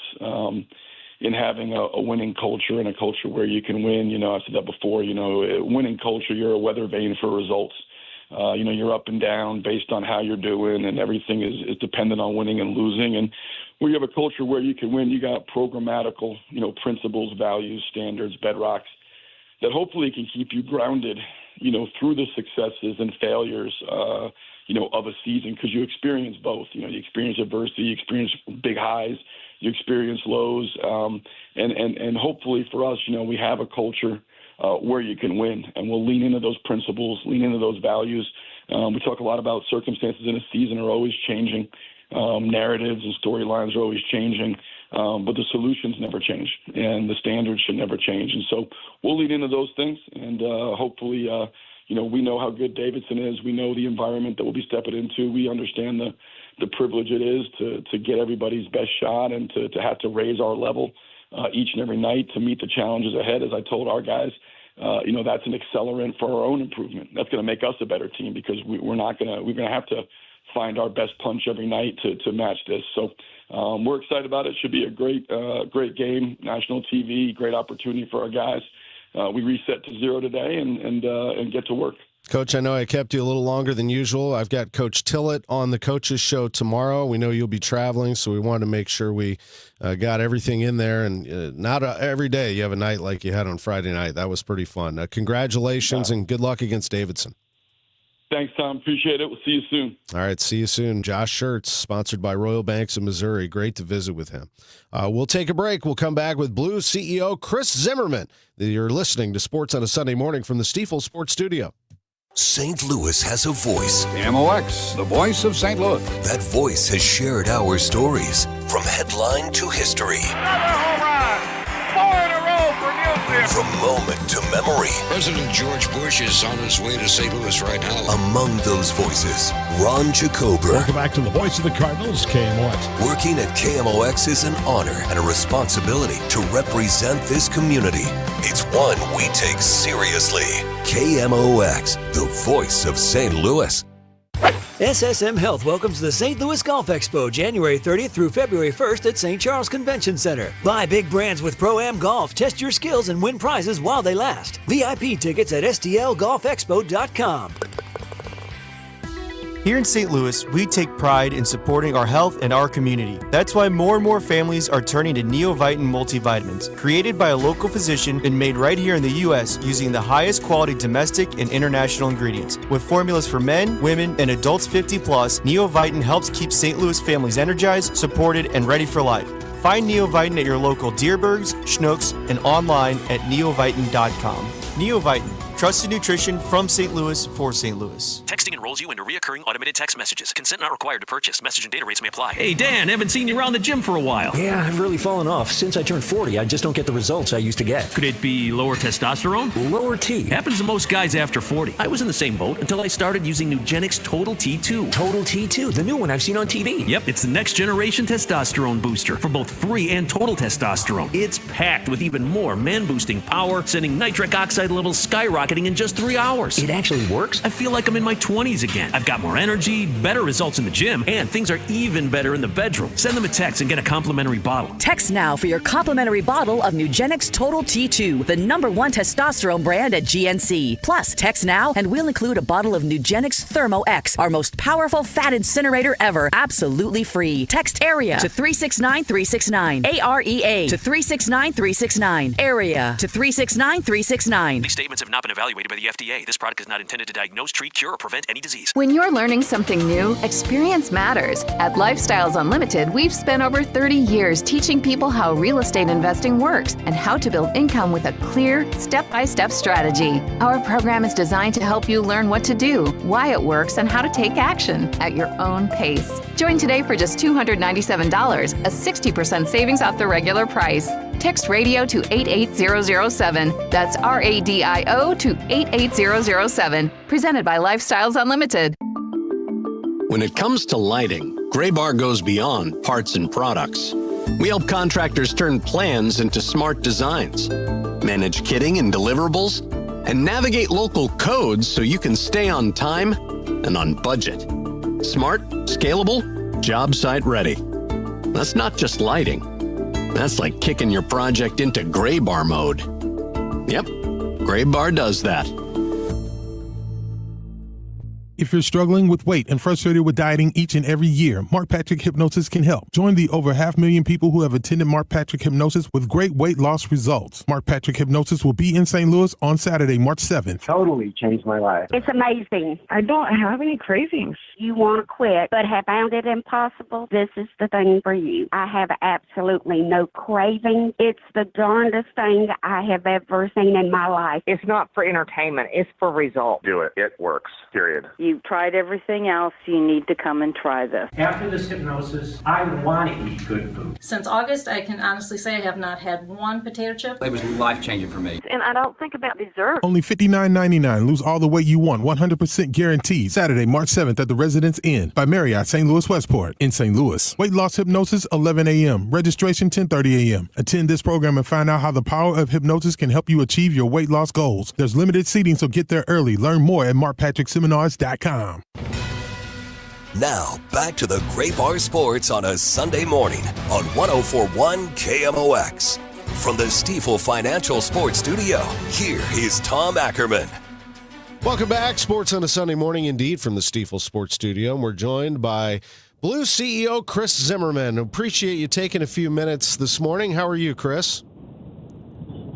in having a winning culture and a culture where you can win. I've said that before, winning culture, you're a weather vane for results. You're up and down based on how you're doing, and everything is dependent on winning and losing. And when you have a culture where you can win, you got programmatical, principles, values, standards, bedrocks that hopefully can keep you grounded, through the successes and failures, of a season, because you experience both. You experience adversity, you experience big highs, you experience lows, and hopefully for us, we have a culture where you can win, and we'll lean into those principles, lean into those values. We talk a lot about circumstances in a season are always changing. Narratives and storylines are always changing, but the solutions never change, and the standards should never change. And so we'll lean into those things, and hopefully, we know how good Davidson is. We know the environment that we'll be stepping into. We understand the privilege it is to get everybody's best shot and to have to raise our level each and every night to meet the challenges ahead. As I told our guys, that's an accelerant for our own improvement. That's going to make us a better team because we're going to have to find our best punch every night to match this. So we're excited about it. Should be a great game, national TV, great opportunity for our guys. We reset to 0 today and get to work. Coach, I know I kept you a little longer than usual. I've got Coach Tillett on the Coaches Show tomorrow. We know you'll be traveling, so we wanted to make sure we got everything in there. And not every day you have a night like you had on Friday night. That was pretty fun. Congratulations and good luck against Davidson. Thanks, Tom. Appreciate it. We'll see you soon. All right, see you soon. Josh Schertz, sponsored by Royal Banks of Missouri. Great to visit with him. We'll take a break. We'll come back with Blues CEO Chris Zimmerman. You're listening to Sports on a Sunday Morning from the STL Sports Studio. St. Louis has a voice. KMOX, the voice of St. Louis. That voice has shared our stories from headline to history. Another home run! 4 in a row for Newfield. From moment to memory. President George Bush is on his way to St. Louis right now. Among those voices, Ron Jacober. Welcome back to the voice of the Cardinals, KMOX. Working at KMOX is an honor and a responsibility to represent this community. It's one we take seriously. KMOX, the voice of St. Louis. SSM Health welcomes the St. Louis Golf Expo January 30th through February 1st at St. Charles Convention Center. Buy big brands with Pro-Am Golf, test your skills, and win prizes while they last. VIP tickets at STLGolfExpo.com. Here in St. Louis, we take pride in supporting our health and our community. That's why more and more families are turning to Neovitin multivitamins, created by a local physician and made right here in the U.S. using the highest quality domestic and international ingredients. With formulas for men, women, and adults 50 plus, Neovitin helps keep St. Louis families energized, supported, and ready for life. Find Neovitin at your local Dierbergs, Schnucks, and online at neovitin.com. Neovitin. Trusted nutrition from St. Louis for St. Louis. Texting enrolls you into reoccurring automated text messages. Consent not required to purchase. Message and data rates may apply. Hey, Dan, haven't seen you around the gym for a while. Yeah, I've really fallen off. Since I turned 40, I just don't get the results I used to get. Could it be lower testosterone? Lower T. Happens to most guys after 40. I was in the same boat until I started using Nugenix Total T2. Total T2, the new one I've seen on TV. Yep, it's the next generation testosterone booster for both free and total testosterone. It's packed with even more man-boosting power, sending nitric oxide levels skyrocketing in just 3 hours. It actually works? I feel like I'm in my 20s again. I've got more energy, better results in the gym, and things are even better in the bedroom. Send them a text and get a complimentary bottle. Text now for your complimentary bottle of Nugenix Total T2, the #1 testosterone brand at GNC. Plus, text now and we'll include a bottle of Nugenix Thermo X, our most powerful fat incinerator ever, absolutely free. Text AREA to 369369. AREA to 369369. AREA to 369369. These statements have not been evaluated by the FDA. This product is not intended to diagnose, treat, cure, or prevent any disease. When you're learning something new, experience matters. At Lifestyles Unlimited, we've spent over 30 years teaching people how real estate investing works and how to build income with a clear, step-by-step strategy. Our program is designed to help you learn what to do, why it works, and how to take action at your own pace. Join today for just $297, a 60% savings off the regular price. Text radio to 88007. That's RADIO to 88007. Presented by Lifestyles Unlimited. When it comes to lighting, Graybar goes beyond parts and products. We help contractors turn plans into smart designs, manage kitting and deliverables, and navigate local codes so you can stay on time and on budget. Smart, scalable, job site ready. That's not just lighting. That's like kicking your project into Graybar mode. Yep, Graybar does that. If you're struggling with weight and frustrated with dieting each and every year, Mark Patrick Hypnosis can help. Join the over 500,000 people who have attended Mark Patrick Hypnosis with great weight loss results. Mark Patrick Hypnosis will be in St. Louis on Saturday, March 7th. Totally changed my life. It's amazing. I don't have any cravings. You want to quit, but have found it impossible? This is the thing for you. I have absolutely no craving. It's the darndest thing I have ever seen in my life. It's not for entertainment. It's for results. Do it. It works. Period. You've tried everything else. You need to come and try this. After this hypnosis, I want to eat good food. Since August, I can honestly say I have not had one potato chip. It was life-changing for me. And I don't think about dessert. Only $59.99. Lose all the weight you want. 100% guaranteed. Saturday, March 7th at the Residence Inn by Marriott St. Louis Westport in St. Louis. Weight loss hypnosis, 11 a.m. Registration, 10:30 a.m. Attend this program and find out how the power of hypnosis can help you achieve your weight loss goals. There's limited seating, so get there early. Learn more at markpatrickseminars.com. Now, back to the Graybar Sports on a Sunday morning on 104.1 KMOX. From the Stifel Financial Sports Studio, here is Tom Ackerman. Welcome back. Sports on a Sunday morning, indeed, from the Stifel Sports Studio. And we're joined by Blues CEO Chris Zimmerman. Appreciate you taking a few minutes this morning. How are you, Chris?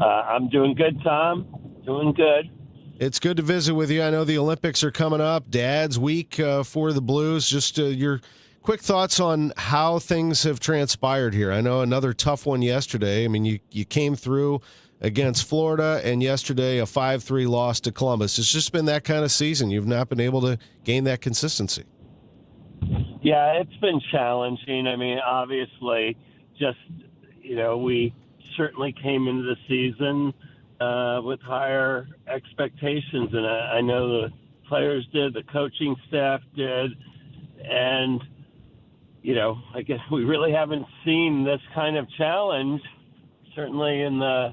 I'm doing good, Tom. Doing good. It's good to visit with you. I know the Olympics are coming up. Dad's week for the Blues. Just your quick thoughts on how things have transpired here. I know another tough one yesterday. I mean, you came through against Florida, and yesterday a 5-3 loss to Columbus. It's just been that kind of season. You've not been able to gain that consistency. Yeah, it's been challenging. I mean, obviously, just, we certainly came into the season with higher expectations, and I know the players did, the coaching staff did, and, I guess we really haven't seen this kind of challenge, certainly in the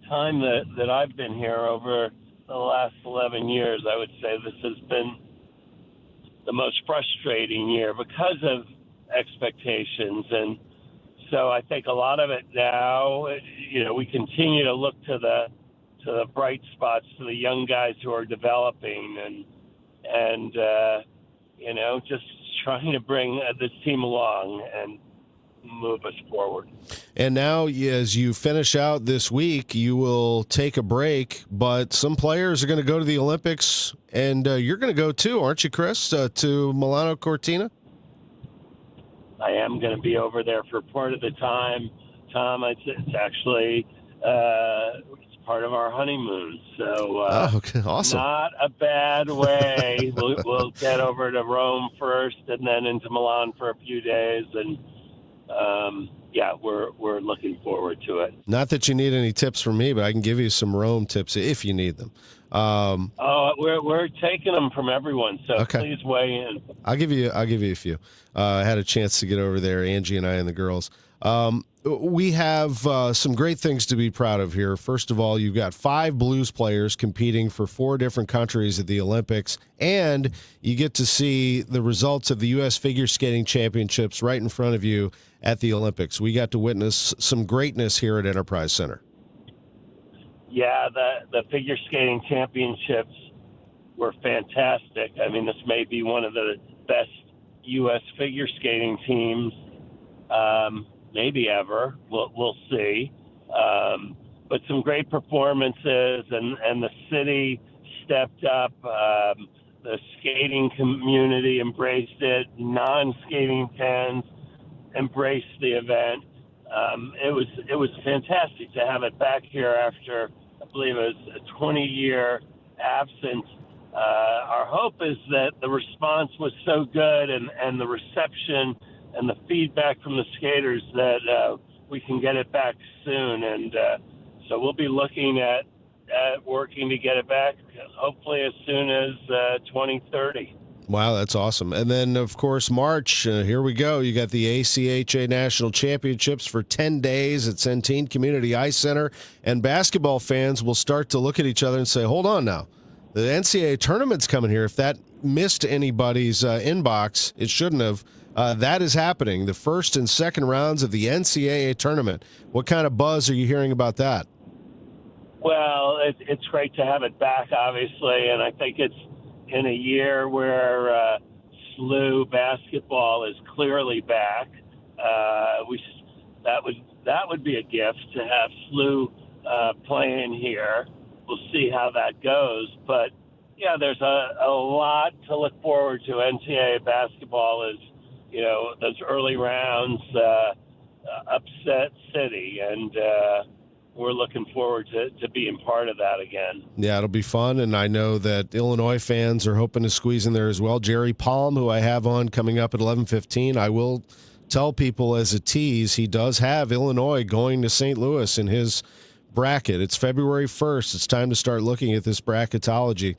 time that I've been here over the last 11 years. I would say this has been the most frustrating year because of expectations, and so I think a lot of it now, we continue to look to the bright spots, to the young guys who are developing, and just trying to bring this team along and move us forward. And now, as you finish out this week, you will take a break, but some players are going to go to the Olympics, and you're going to go too, aren't you, Chris, to Milano Cortina? I am going to be over there for part of the time, Tom. It's actually part of our honeymoon, so okay. Awesome. Not a bad way. We'll get over to Rome first, and then into Milan for a few days, and we're looking forward to it. Not that you need any tips from me, but I can give you some Rome tips if you need them. We're taking them from everyone, so okay. Please weigh in. I'll give you a few. I had a chance to get over there, Angie and I and the girls. We have some great things to be proud of here. First of all, you've got 5 Blues players competing for 4 different countries at the Olympics, and you get to see the results of the U.S. Figure Skating Championships right in front of you at the Olympics. We got to witness some greatness here at Enterprise Center. Yeah, the Figure Skating Championships were fantastic. I mean, this may be one of the best U.S. figure skating teams maybe ever. We'll see. But some great performances, and the city stepped up. The skating community embraced it. Non-skating fans embraced the event. It was fantastic to have it back here after, I believe it was a 20-year absence. Our hope is that the response was so good and the reception and the feedback from the skaters that we can get it back soon. And so we'll be looking at working to get it back, hopefully as soon as 2030. Wow, that's awesome. And then, of course, March, here we go. You got the ACHA National Championships for 10 days at Centene Community Ice Center, and basketball fans will start to look at each other and say, hold on now. The NCAA tournament's coming here. If that missed anybody's inbox, it shouldn't have. That is happening, the first and second rounds of the NCAA tournament. What kind of buzz are you hearing about that? Well, it's great to have it back, obviously, and I think it's in a year where SLU basketball is clearly back. That would be a gift to have SLU playing here. We'll see how that goes, but yeah, there's a lot to look forward to. NCAA basketball is, those early rounds upset City, and we're looking forward to being part of that again. Yeah, it'll be fun, and I know that Illinois fans are hoping to squeeze in there as well. Jerry Palm, who I have on coming up at 11:15, I will tell people as a tease, he does have Illinois going to St. Louis in his bracket. It's February 1st. It's time to start looking at this bracketology.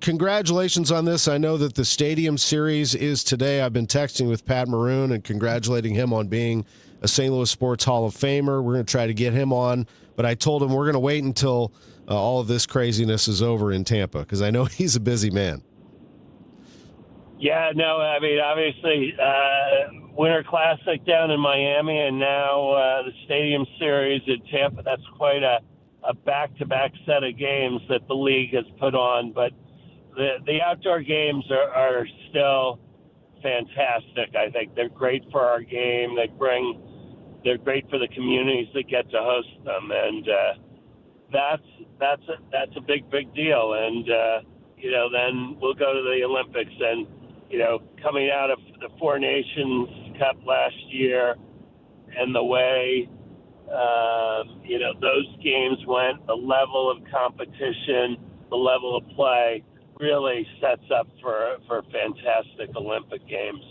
Congratulations on this. I know that the Stadium Series is today. I've been texting with Pat Maroon and congratulating him on being a St. Louis Sports Hall of Famer. We're going to try to get him on, but I told him we're going to wait until all of this craziness is over in Tampa because I know he's a busy man. Yeah, no, I mean, obviously, Winter Classic down in Miami and now the Stadium Series in Tampa. That's quite a back-to-back set of games that the league has put on. But the outdoor games are still fantastic. I think they're great for our game. They're great for the communities that get to host them, and that's a big deal. And then we'll go to the Olympics, and coming out of the Four Nations Cup last year, and the way those games went, the level of competition, the level of play really sets up for fantastic Olympic Games.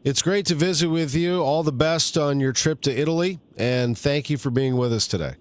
It's great to visit with you. All the best on your trip to Italy, and thank you for being with us today.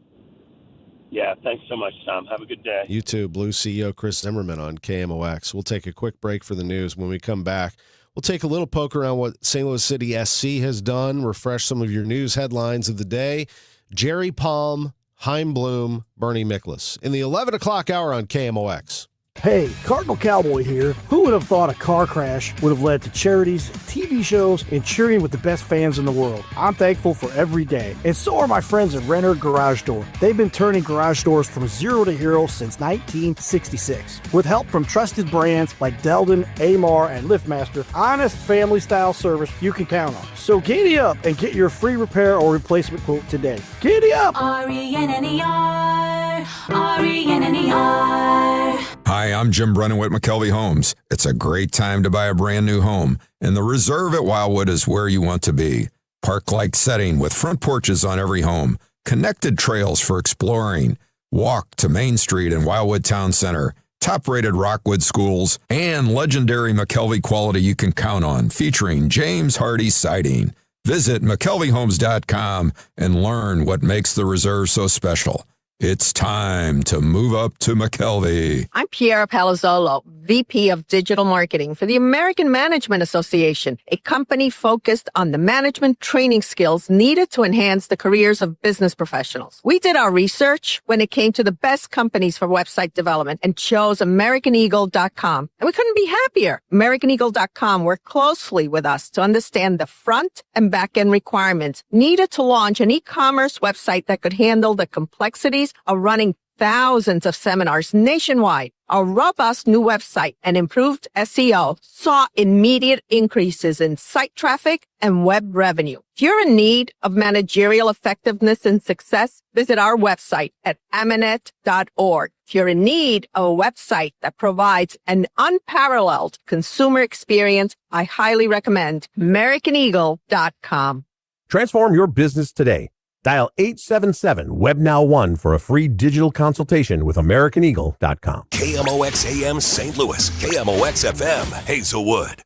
Yeah, thanks so much, Tom. Have a good day. You too. Blues CEO Chris Zimmerman on KMOX. We'll take a quick break for the news. When we come back, we'll take a little poke around what St. Louis City SC has done, refresh some of your news headlines of the day. Jerry Palm, Chaim Bloom, Bernie Miklasz in the 11 o'clock hour on KMOX. Hey, Cardinal Cowboy here. Who would have thought a car crash would have led to charities, TV shows, and cheering with the best fans in the world? I'm thankful for every day. And so are my friends at Renner Garage Door. They've been turning garage doors from zero to hero since 1966. With help from trusted brands like Delden, Amar, and LiftMaster, honest family-style service you can count on. So giddy up and get your free repair or replacement quote today. Giddy up! RENNER, RENNER. Hi, I'm Jim Brennan with McKelvey Homes. It's a great time to buy a brand new home, and the Reserve at Wildwood is where you want to be. Park-like setting with front porches on every home, connected trails for exploring, walk to Main Street and Wildwood Town Center, top-rated Rockwood schools, and legendary McKelvey quality you can count on, featuring James Hardy siding. Visit McKelveyHomes.com and learn what makes the Reserve so special. It's time to move up to McKelvey. I'm Piera Palazzolo, VP of Digital Marketing for the American Management Association, a company focused on the management training skills needed to enhance the careers of business professionals. We did our research when it came to the best companies for website development and chose AmericanEagle.com. And we couldn't be happier. AmericanEagle.com worked closely with us to understand the front and back end requirements needed to launch an e-commerce website that could handle the complexities of running thousands of seminars nationwide. Our robust new website and improved SEO saw immediate increases in site traffic and web revenue. If you're in need of managerial effectiveness and success, visit our website at amanet.org. If you're in need of a website that provides an unparalleled consumer experience, I highly recommend AmericanEagle.com. Transform your business today. Dial 877-WebNow1 for a free digital consultation with AmericanEagle.com. KMOX AM St. Louis, KMOX FM Hazelwood.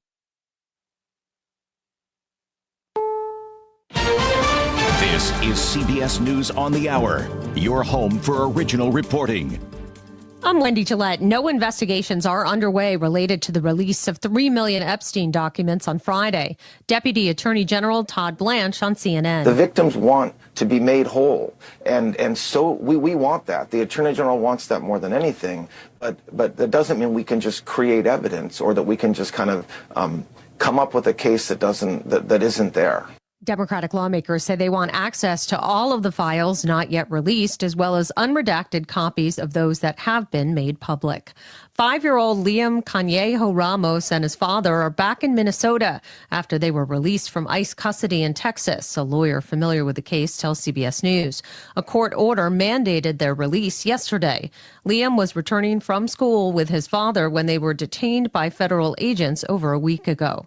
This is CBS News on the Hour, your home for original reporting. I'm Wendy Gillette. No investigations are underway related to the release of 3 million Epstein documents on Friday. Deputy Attorney General Todd Blanche on CNN. The victims want to be made whole, and so we want that. The Attorney General wants that more than anything, but that doesn't mean we can just create evidence or that we can just kind of come up with a case that isn't there. Democratic lawmakers say they want access to all of the files not yet released, as well as unredacted copies of those that have been made public. 5-year-old Liam Canyejo Ramos and his father are back in Minnesota after they were released from ICE custody in Texas. A lawyer familiar with the case tells CBS News. A court order mandated their release yesterday. Liam was returning from school with his father when they were detained by federal agents over a week ago.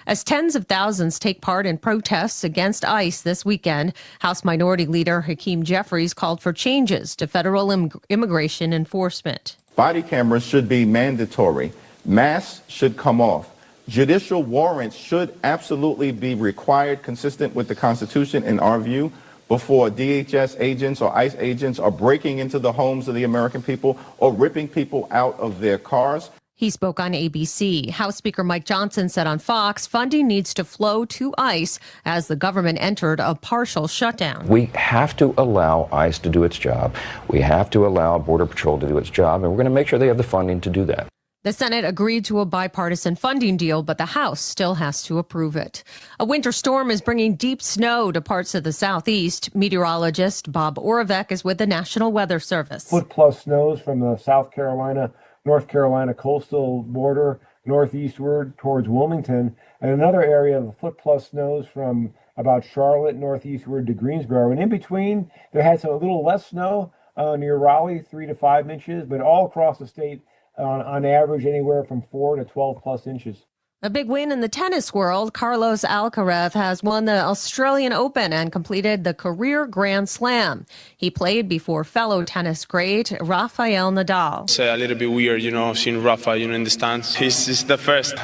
As tens of thousands take part in protests against ICE this weekend, House Minority Leader Hakeem Jeffries called for changes to federal immigration enforcement. Body cameras should be mandatory. Masks should come off. Judicial warrants should absolutely be required, consistent with the Constitution in our view, before DHS agents or ICE agents are breaking into the homes of the American people or ripping people out of their cars. He spoke on ABC. House Speaker Mike Johnson said on Fox, funding needs to flow to ICE as the government entered a partial shutdown. We have to allow ICE to do its job. We have to allow Border Patrol to do its job, and we're going to make sure they have the funding to do that. The Senate agreed to a bipartisan funding deal, but the House still has to approve it. A winter storm is bringing deep snow to parts of the southeast. Meteorologist Bob Oravec is with the National Weather Service. Foot-plus snows from the South Carolina, North Carolina coastal border northeastward towards Wilmington, and another area of foot-plus snows from about Charlotte northeastward to Greensboro. And in between, there had a little less snow near Raleigh, 3 to 5 inches, but all across the state, on average, anywhere from 4 to 12 plus inches. A big win in the tennis world. Carlos Alcaraz has won the Australian Open and completed the career Grand Slam. He played before fellow tennis great Rafael Nadal. It's a little bit weird, seeing Rafa, in the stands. It's the first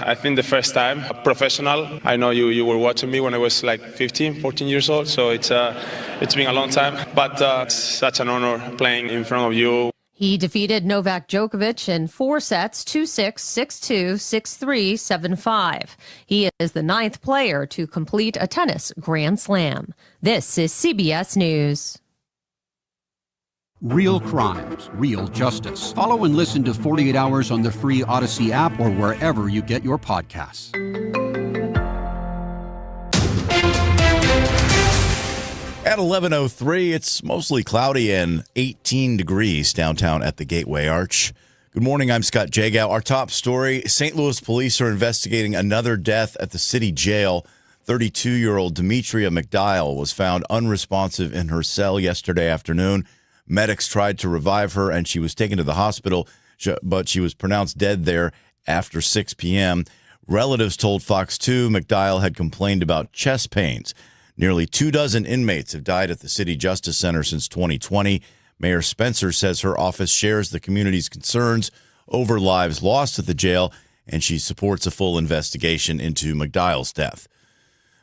time professional. I know you were watching me when I was like 15, 14 years old, so it's been a long time. But it's such an honor playing in front of you. He defeated Novak Djokovic in 4 sets, 2-6, 6-2, 6-3, 7-5. He is the 9th player to complete a tennis Grand Slam. This is CBS News. Real crimes, real justice. Follow and listen to 48 Hours on the free Odyssey app or wherever you get your podcasts. At 11:03, it's mostly cloudy and 18 degrees downtown at the Gateway Arch. Good morning, I'm Scott Jagow. Our top story, St. Louis police are investigating another death at the city jail. 32-year-old Demetria McDial was found unresponsive in her cell yesterday afternoon. Medics tried to revive her and she was taken to the hospital, but she was pronounced dead there after 6 p.m. Relatives told Fox 2 McDial had complained about chest pains. Nearly 24 inmates have died at the City Justice Center since 2020. Mayor Spencer says her office shares the community's concerns over lives lost at the jail, and she supports a full investigation into McDial's death.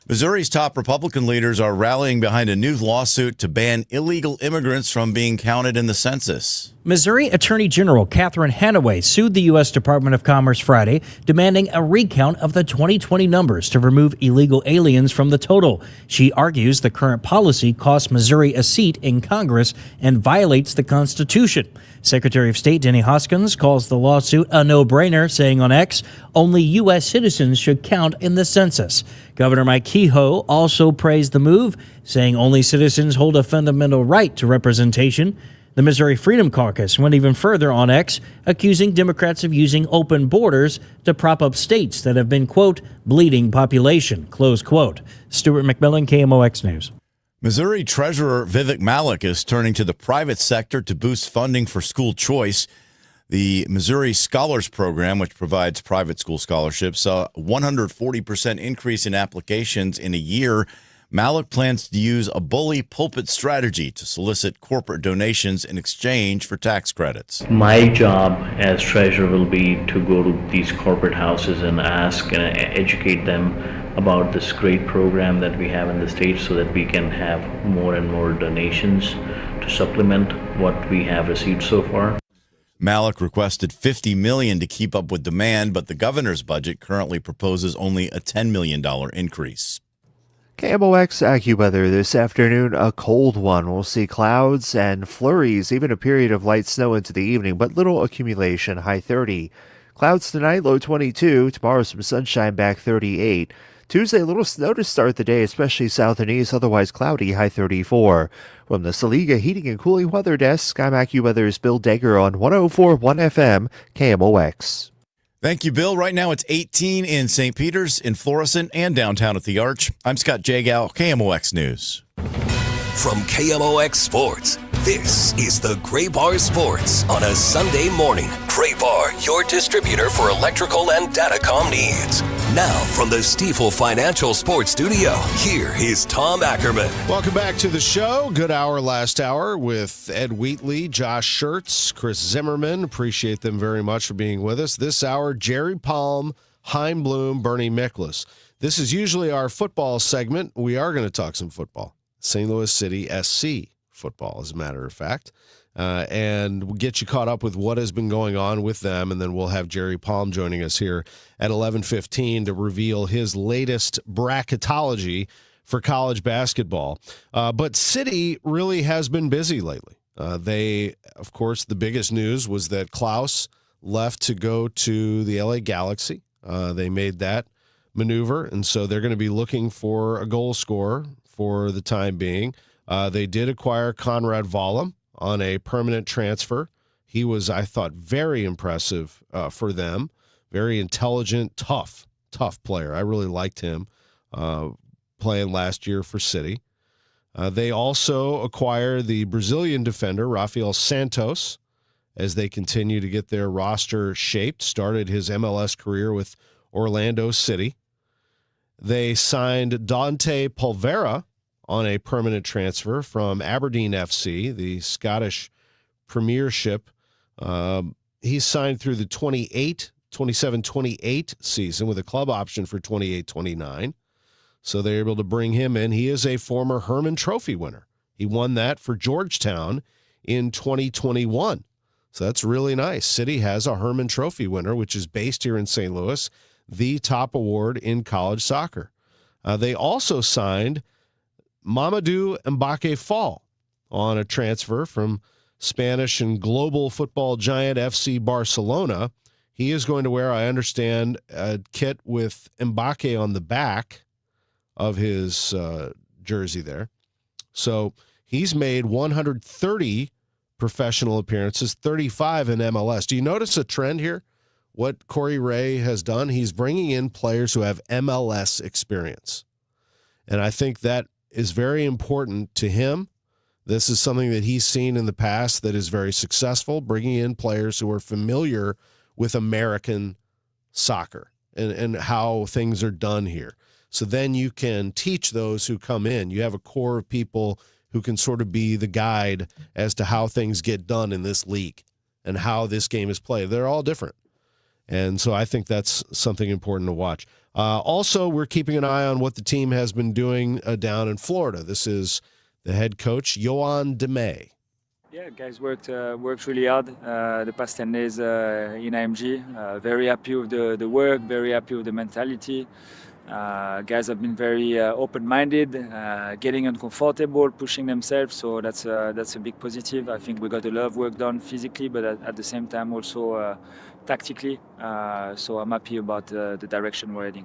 Missouri's top Republican leaders are rallying behind a new lawsuit to ban illegal immigrants from being counted in the census. Missouri Attorney General Catherine Hanaway sued the U.S. Department of Commerce Friday, demanding a recount of the 2020 numbers to remove illegal aliens from the total. She argues the current policy costs Missouri a seat in Congress and violates the Constitution. Secretary of State Denny Hoskins calls the lawsuit a no-brainer, saying on X, only U.S. citizens should count in the census. Governor Mike Kehoe also praised the move, saying only citizens hold a fundamental right to representation. The Missouri Freedom Caucus went even further on X, accusing Democrats of using open borders to prop up states that have been, quote, bleeding population, close quote. Stuart McMillan, KMOX News. Missouri Treasurer Vivek Malik is turning to the private sector to boost funding for school choice. The Missouri Scholars Program, which provides private school scholarships, saw a 140% increase in applications in a year. Malik plans to use a bully pulpit strategy to solicit corporate donations in exchange for tax credits. My job as treasurer will be to go to these corporate houses and ask and educate them about this great program that we have in the state so that we can have more and more donations to supplement what we have received so far. Malik requested $50 million to keep up with demand, but the governor's budget currently proposes only a $10 million increase. KMOX AccuWeather this afternoon, a cold one. We'll see clouds and flurries, even a period of light snow into the evening, but little accumulation, high 30. Clouds tonight, low 22. Tomorrow, some sunshine, back 38. Tuesday, a little snow to start the day, especially south and east, otherwise cloudy, high 34. From the Saliga Heating and Cooling Weather Desk, I'm AccuWeather's Bill Degger on 104.1 FM, KMOX. Thank you, Bill. Right now it's 18 in St. Peter's, in Florissant, and downtown at the Arch. I'm Scott Jagow, KMOX News. From KMOX Sports, this is the Gray Bar Sports on a Sunday morning. Gray Bar, your distributor for electrical and datacom needs. Now from the Stifel Financial Sports Studio, here is Tom Ackerman. Welcome back to the show. Good hour last hour with Ed Wheatley, Josh Schertz, Chris Zimmerman. Appreciate them very much for being with us. This hour, Jerry Palm, Chaim Bloom, Bernie Miklasz. This is usually our football segment. We are going to talk some football. St. Louis City SC football, as a matter of fact. And we'll get you caught up with what has been going on with them, and then we'll have Jerry Palm joining us here at 11:15 to reveal his latest bracketology for college basketball. But City really has been busy lately. They, of course, the biggest news was that Klaus left to go to the LA Galaxy. They made that maneuver, and so they're going to be looking for a goal scorer for the time being. They did acquire Conrad Vollum on a permanent transfer. He was, I thought, very impressive for them. Very intelligent, tough player. I really liked him playing last year for City. They also acquire the Brazilian defender, Rafael Santos, as they continue to get their roster shaped. Started his MLS career with Orlando City. They signed Dante Pulvera on a permanent transfer from Aberdeen FC, the Scottish Premiership. He's signed through the 27-28 season with a club option for 28-29. So they're able to bring him in. He is a former Herman Trophy winner. He won that for Georgetown in 2021. So that's really nice. City has a Herman Trophy winner, which is based here in St. Louis, the top award in college soccer. They also signed Mamadou Mbake Fall on a transfer from Spanish and global football giant FC Barcelona. He is going to wear, I understand, a kit with Mbake on the back of his jersey there. So he's made 130 professional appearances, 35 in MLS. Do you notice a trend here? What Corey Ray has done, he's bringing in players who have MLS experience. And I think that is very important to him. This is something that he's seen in the past that is very successful, bringing in players who are familiar with American soccer and how things are done here. So then you can teach those who come in. You have a core of people who can sort of be the guide as to how things get done in this league and how this game is played. They're all different. And so I think that's something important to watch. Also, we're keeping an eye on what the team has been doing down in Florida. This is the head coach, Yohan DeMay. Yeah, guys worked really hard the past 10 days in IMG. Very happy with the work, very happy with the mentality. Guys have been very open-minded, getting uncomfortable, pushing themselves. So that's a big positive. I think we got a lot of work done physically, but at the same time also tactically. So I'm happy about the direction we're heading.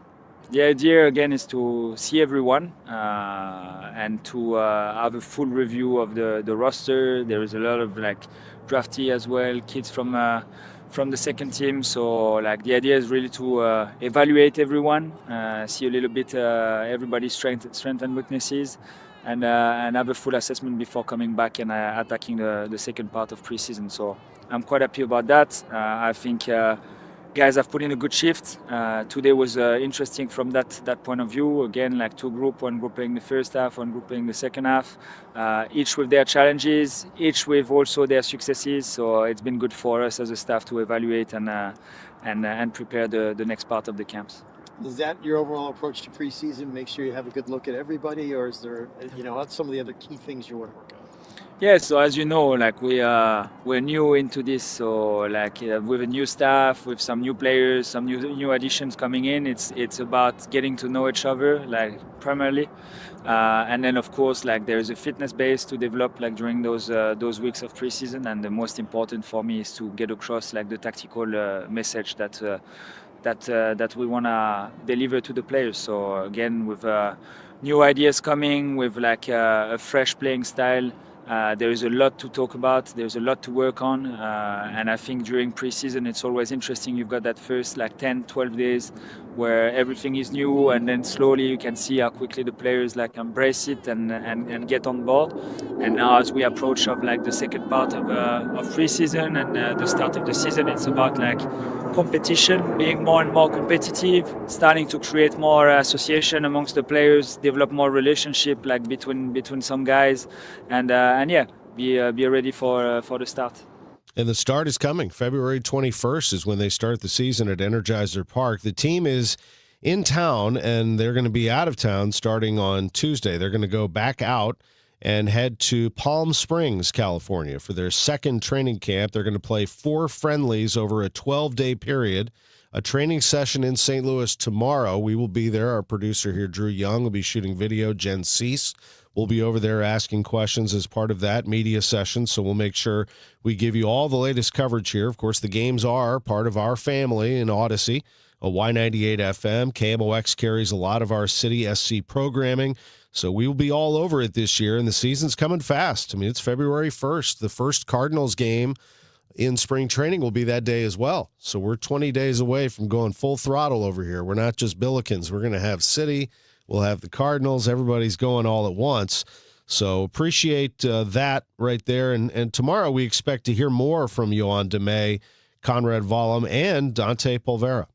The idea again is to see everyone and to have a full review of the roster. There is a lot of draftee as well, kids from the second team. So the idea is really to evaluate everyone, see a little bit everybody's strength and weaknesses, and have a full assessment before coming back and attacking the second part of preseason. So I'm quite happy about that. I think guys have put in a good shift. Today was interesting from that point of view. Again, two groups, one group playing the first half, one group playing the second half, each with their challenges, each with also their successes. So it's been good for us as a staff to evaluate and prepare the next part of the camps. Is that your overall approach to preseason? Make sure you have a good look at everybody, or is there, what's some of the other key things you want to work on? Yeah, so as you know, we're new into this, so with a new staff, with some new players, some new additions coming in, it's about getting to know each other, primarily, and then of course, there is a fitness base to develop, during those weeks of preseason, and the most important for me is to get across the tactical message that we want to deliver to the players. So again, with new ideas coming, with a fresh playing style. There is a lot to talk about. There's a lot to work on. And I think during preseason, it's always interesting. You've got that first 10, 12 days where everything is new. And then slowly you can see how quickly the players embrace it and get on board. And now as we approach of the second part of preseason and the start of the season, it's about competition, being more and more competitive, starting to create more association amongst the players, develop more relationship between some guys, and be ready for the start. And the start is coming. February 21st is when they start the season at Energizer Park. The team is in town, and they're going to be out of town starting on Tuesday. They're going to go back out and head to Palm Springs, California for their second training camp. They're going to play 4 friendlies over a 12-day period. A training session in St. Louis tomorrow. We will be there. Our producer here, Drew Young, will be shooting video. Jen Cease will be over there asking questions as part of that media session, so we'll make sure we give you all the latest coverage here. Of course, the games are part of our family in Odyssey, a Y98 FM. KMOX carries a lot of our City SC programming, so we will be all over it this year, and the season's coming fast. I mean, it's February 1st. The first Cardinals game in spring training will be that day as well. So we're 20 days away from going full throttle over here. We're not just Billikens. We're going to have City. We'll have the Cardinals. Everybody's going all at once. So appreciate that right there. And tomorrow we expect to hear more from Yoann Demey, Conrad Vollum, and Dante Polvera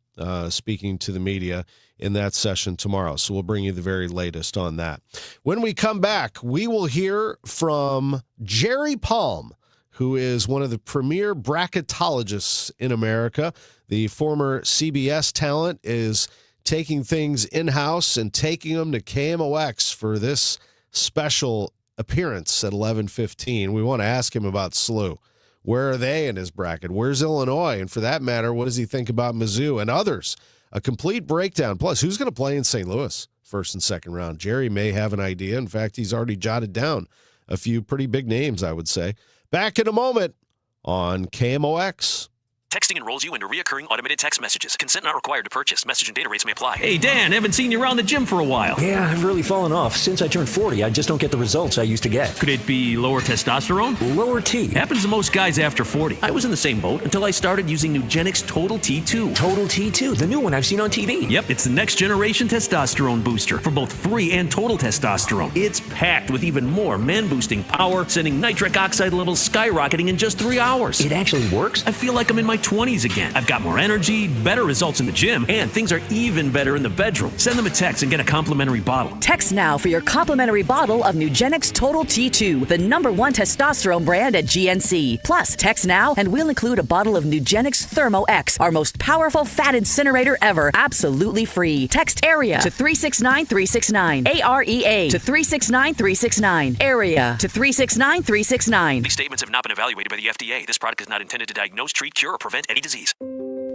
speaking to the media in that session tomorrow. So we'll bring you the very latest on that. When we come back, we will hear from Jerry Palm, who is one of the premier bracketologists in America. The former CBS talent is taking things in-house and taking them to KMOX for this special appearance at 11:15. We want to ask him about SLU. Where are they in his bracket? Where's Illinois? And for that matter, what does he think about Mizzou and others? A complete breakdown. Plus, who's going to play in St. Louis first and second round? Jerry may have an idea. In fact, he's already jotted down a few pretty big names, I would say. Back in a moment on KMOX. Texting enrolls you into reoccurring automated text messages. Consent not required to purchase. Message and data rates may apply. Hey, Dan, haven't seen you around the gym for a while. Yeah, I've really fallen off. Since I turned 40, I just don't get the results I used to get. Could it be lower testosterone? Lower T. Happens to most guys after 40. I was in the same boat until I started using Nugenix Total T2. Total T2, the new one I've seen on TV. Yep, it's the next generation testosterone booster for both free and total testosterone. It's packed with even more man-boosting power, sending nitric oxide levels skyrocketing in just 3 hours. It actually works? I feel like I'm in my 20s again. I've got more energy, better results in the gym, and things are even better in the bedroom. Send them a text and get a complimentary bottle. Text now for your complimentary bottle of Nugenix Total T2, the #1 testosterone brand at GNC. Plus, text now and we'll include a bottle of Nugenix Thermo X, our most powerful fat incinerator ever, absolutely free. Text AREA to 369369. AREA to 369369. AREA to 369369. These statements have not been evaluated by the FDA. This product is not intended to diagnose, treat, cure, or prevent any disease.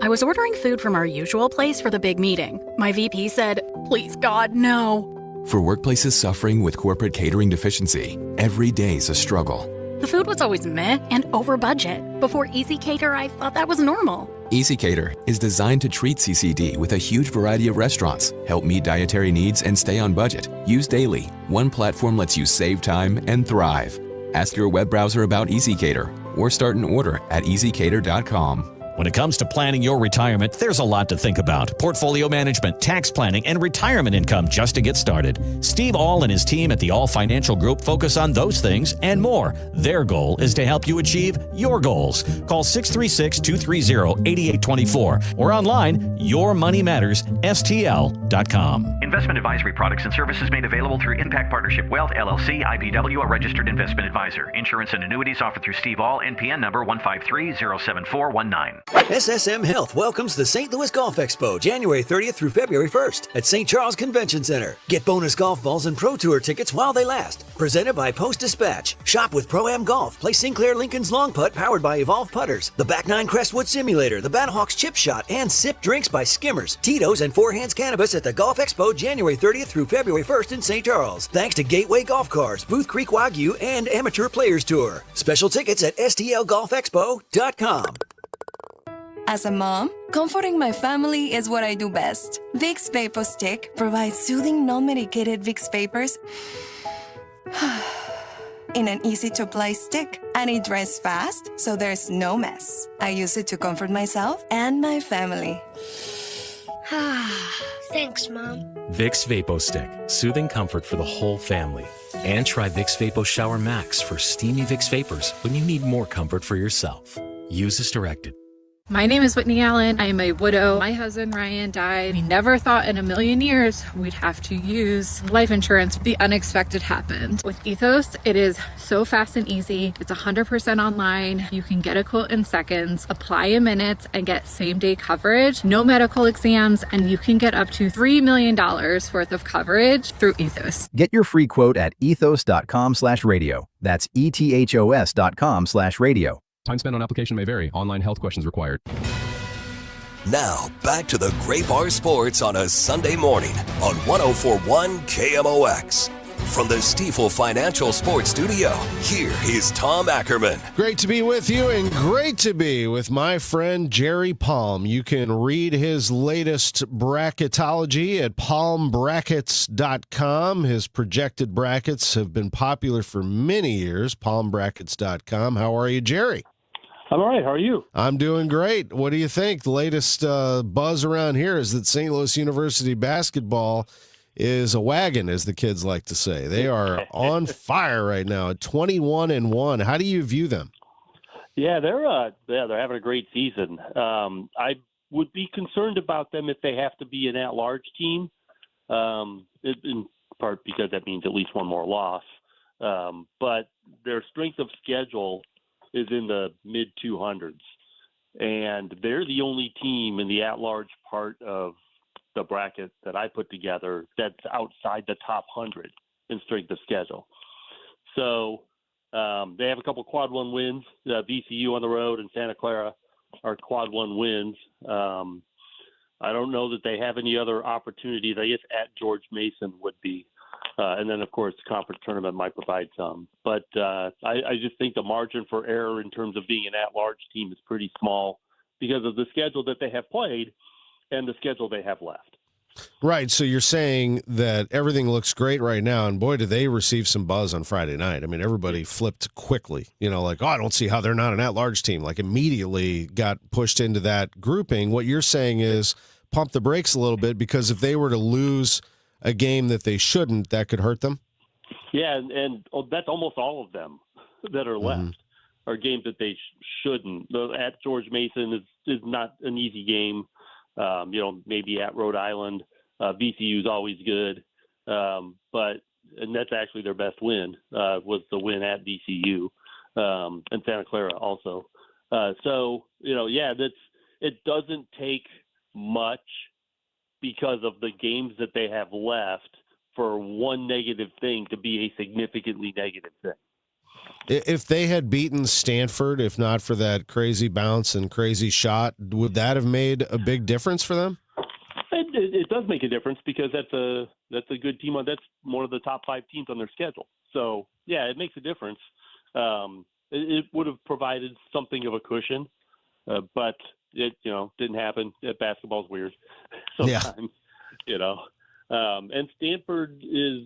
I was ordering food from our usual place for the big meeting. My VP said, "Please, God, no." For workplaces suffering with corporate catering deficiency, every day's a struggle. The food was always meh and over budget. Before Easy Cater, I thought that was normal. EasyCater is designed to treat CCD with a huge variety of restaurants, help meet dietary needs and stay on budget. Used daily, one platform lets you save time and thrive. Ask your web browser about EasyCater or start an order at easycater.com. When it comes to planning your retirement, there's a lot to think about. Portfolio management, tax planning, and retirement income just to get started. Steve All and his team at the All Financial Group focus on those things and more. Their goal is to help you achieve your goals. Call 636-230-8824 or online, yourmoneymatters.stl.com. Investment advisory products and services made available through Impact Partnership Wealth, LLC, IBW, a registered investment advisor. Insurance and annuities offered through Steve All, NPN number 153-07419. SSM Health welcomes the St. Louis Golf Expo January 30th through February 1st at St. Charles Convention Center. Get bonus golf balls and Pro Tour tickets while they last. Presented by Post Dispatch. Shop with Pro-Am Golf. Play Sinclair Lincoln's Long Putt powered by Evolve Putters. The Back 9 Crestwood Simulator. The Battlehawks Chip Shot. And sip drinks by Skimmers, Tito's, and Four Hands Cannabis at the Golf Expo January 30th through February 1st in St. Charles. Thanks to Gateway Golf Cars, Booth Creek Wagyu, and Amateur Players Tour. Special tickets at STLGolfExpo.com. As a mom, comforting my family is what I do best. Vicks Vapor Stick provides soothing, non-medicated Vicks Vapors in an easy-to-apply stick, and it dries fast, so there's no mess. I use it to comfort myself and my family. Thanks, Mom. Vicks Vapo Stick, soothing comfort for the whole family. And try Vicks Vapo Shower Max for steamy Vicks Vapors when you need more comfort for yourself. Use as directed. My name is Whitney Allen. I am a widow. My husband Ryan died. We never thought in a million years we'd have to use life insurance. The unexpected happened. With Ethos, it is so fast and easy. It's 100% online. You can get a quote in seconds, apply in minutes, and get same-day coverage. No medical exams, and you can get up to $3 million worth of coverage through Ethos. Get your free quote at ethos.com/radio. That's ethos.com/radio. Time spent on application may vary. Online health questions required. Now, back to the Great Bar Sports on a Sunday morning on 104.1 KMOX. From the Stifel Financial Sports Studio, here is Tom Ackerman. Great to be with you, and great to be with my friend Jerry Palm. You can read his latest bracketology at palmbrackets.com. His projected brackets have been popular for many years. Palmbrackets.com. How are you, Jerry? I'm all right. How are you? I'm doing great. What do you think? The latest buzz around here is that St. Louis University basketball is a wagon, as the kids like to say. They are on fire right now at 21-1. How do you view them? Yeah, they're having a great season. I would be concerned about them if they have to be an at-large team, in part because that means at least one more loss. But their strength of schedule is in the mid-200s, and they're the only team in the at-large part of the bracket that I put together that's outside the top 100 in strength of schedule. So they have a couple quad one wins. VCU on the road and Santa Clara are quad one wins. I don't know that they have any other opportunities. I guess at George Mason would be. And then, of course, the conference tournament might provide some. But I just think the margin for error in terms of being an at-large team is pretty small because of the schedule that they have played and the schedule they have left. Right, so you're saying that everything looks great right now, and boy, did they receive some buzz on Friday night. I mean, everybody flipped quickly, like, I don't see how they're not an at-large team, like immediately got pushed into that grouping. What you're saying is pump the brakes a little bit, because if they were to lose a game that they shouldn't, that could hurt them? Yeah, and that's almost all of them that are left are games that they shouldn't. At George Mason is not an easy game. Maybe at Rhode Island, VCU is always good, and that's actually their best win was the win at VCU and Santa Clara also. It doesn't take much because of the games that they have left for one negative thing to be a significantly negative thing. If they had beaten Stanford, if not for that crazy bounce and crazy shot, would that have made a big difference for them? It does make a difference because that's a good team. That's one of the top 5 teams on their schedule. So, yeah, it makes a difference. It would have provided something of a cushion. But it didn't happen. Basketball's weird sometimes, And Stanford is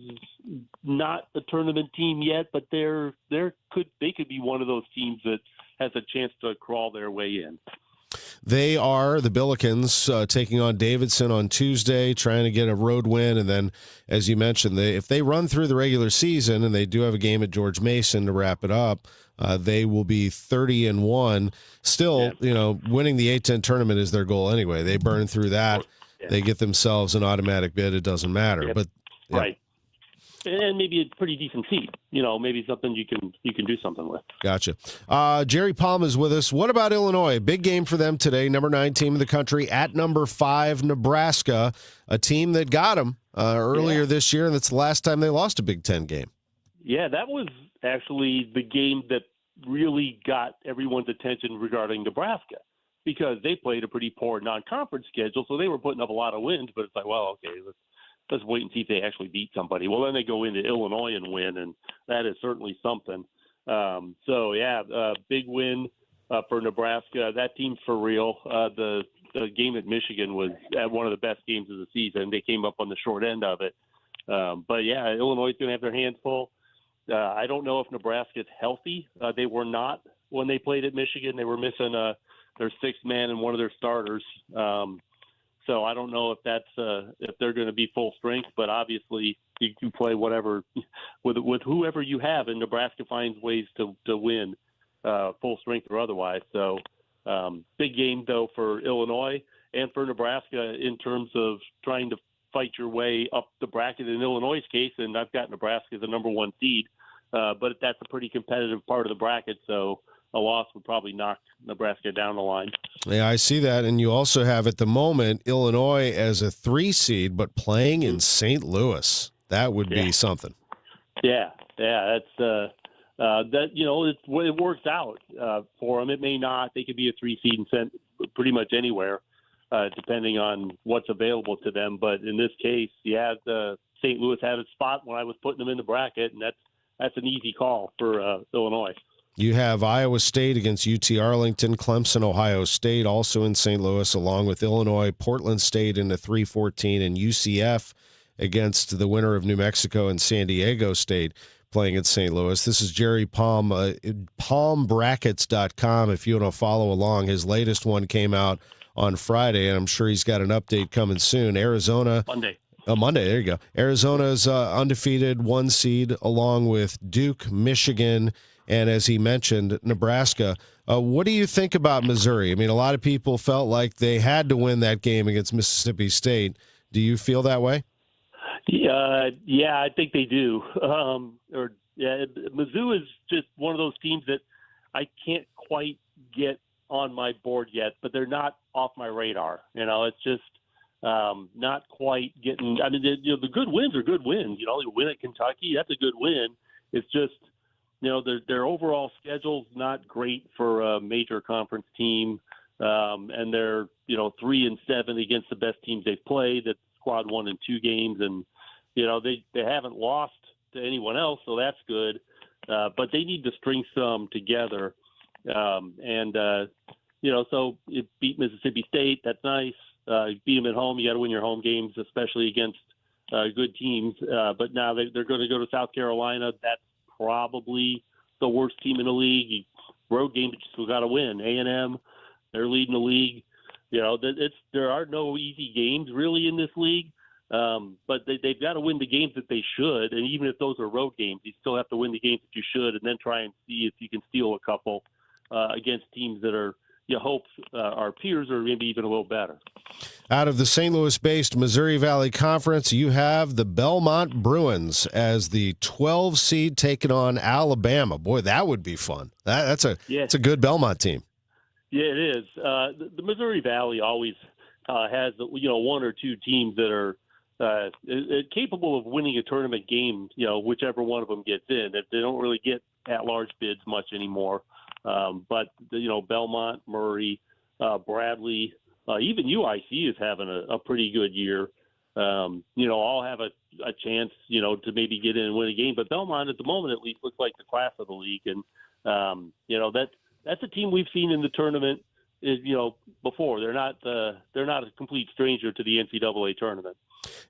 not a tournament team yet, but they could be one of those teams that has a chance to crawl their way in. They are the Billikens taking on Davidson on Tuesday, trying to get a road win. And then, as you mentioned, if they run through the regular season, and they do have a game at George Mason to wrap it up, they will be 30-1. Still, winning the A-10 tournament is their goal anyway. They burn through that. They get themselves an automatic bid. It doesn't matter. Yep. But Right. And maybe a pretty decent seed. Maybe something you can do something with. Gotcha. Jerry Palm is with us. What about Illinois? Big game for them today. Number 9 team in the country at number 5 Nebraska, a team that got them earlier this year, and that's the last time they lost a Big Ten game. Yeah, that was actually the game that really got everyone's attention regarding Nebraska, because they played a pretty poor non-conference schedule, so they were putting up a lot of wins. But it's like, well, okay, let's wait and see if they actually beat somebody. Well, then they go into Illinois and win, and that is certainly something. Big win for Nebraska. That team's for real. The game at Michigan was one of the best games of the season. They came up on the short end of it. Illinois is going to have their hands full. I don't know if Nebraska's healthy. They were not when they played at Michigan. They were missing their sixth man and one of their starters. So I don't know if they're going to be full strength, but obviously you can play whatever with whoever you have, and Nebraska finds ways to win full strength or otherwise. So big game though for Illinois and for Nebraska in terms of trying to fight your way up the bracket in Illinois' case. And I've got Nebraska as the number 1 seed, but that's a pretty competitive part of the bracket. So a loss would probably knock Nebraska down the line. Yeah, I see that. And you also have at the moment Illinois as a 3 seed, but playing in St. Louis. That would be something. Yeah, that's it works out for them. It may not. They could be a 3 seed and sent pretty much anywhere, depending on what's available to them. But in this case, the St. Louis had a spot when I was putting them in the bracket, and that's an easy call for Illinois. You have Iowa State against UT Arlington, Clemson, Ohio State, also in St. Louis, along with Illinois, Portland State in the 3-14, and UCF against the winner of New Mexico and San Diego State playing at St. Louis. This is Jerry Palm, palmbrackets.com. If you want to follow along, his latest one came out on Friday, and I'm sure he's got an update coming soon. Arizona. Monday, there you go. Arizona's undefeated 1 seed, along with Duke, Michigan, and as he mentioned, Nebraska. What do you think about Missouri? I mean, a lot of people felt like they had to win that game against Mississippi State. Do you feel that way? Yeah, I think they do. Mizzou is just one of those teams that I can't quite get on my board yet, but they're not off my radar. It's just not quite getting. I mean, the good wins are good wins. You win at Kentucky, that's a good win. It's just their overall schedule's not great for a major conference team, and they're 3-7 against the best teams they've played. That's squad 1 and 2 games, and they haven't lost to anyone else, so that's good. But they need to string some together, so it beat Mississippi State. That's nice. Beat them at home. You got to win your home games, especially against good teams. But now they're going to go to South Carolina. That's probably the worst team in the league. Road game, but you still got to win. A&M, they're leading the league. There are no easy games really in this league, but they've got to win the games that they should. And even if those are road games, you still have to win the games that you should, and then try and see if you can steal a couple against teams that are our peers or maybe even a little better. Out of the St. Louis-based Missouri Valley Conference, you have the Belmont Bruins as the 12 seed taking on Alabama. Boy, that would be fun. That's a good Belmont team. Yeah, it is. The Missouri Valley always has 1 or 2 teams that are capable of winning a tournament game. Whichever one of them gets in. They don't really get at-large bids much anymore. But Belmont, Murray, Bradley, even UIC is having a pretty good year. All have a chance, to maybe get in and win a game. But Belmont, at the moment, at least, looks like the class of the league. And that's a team we've seen in the tournament before. They're not a complete stranger to the NCAA tournament.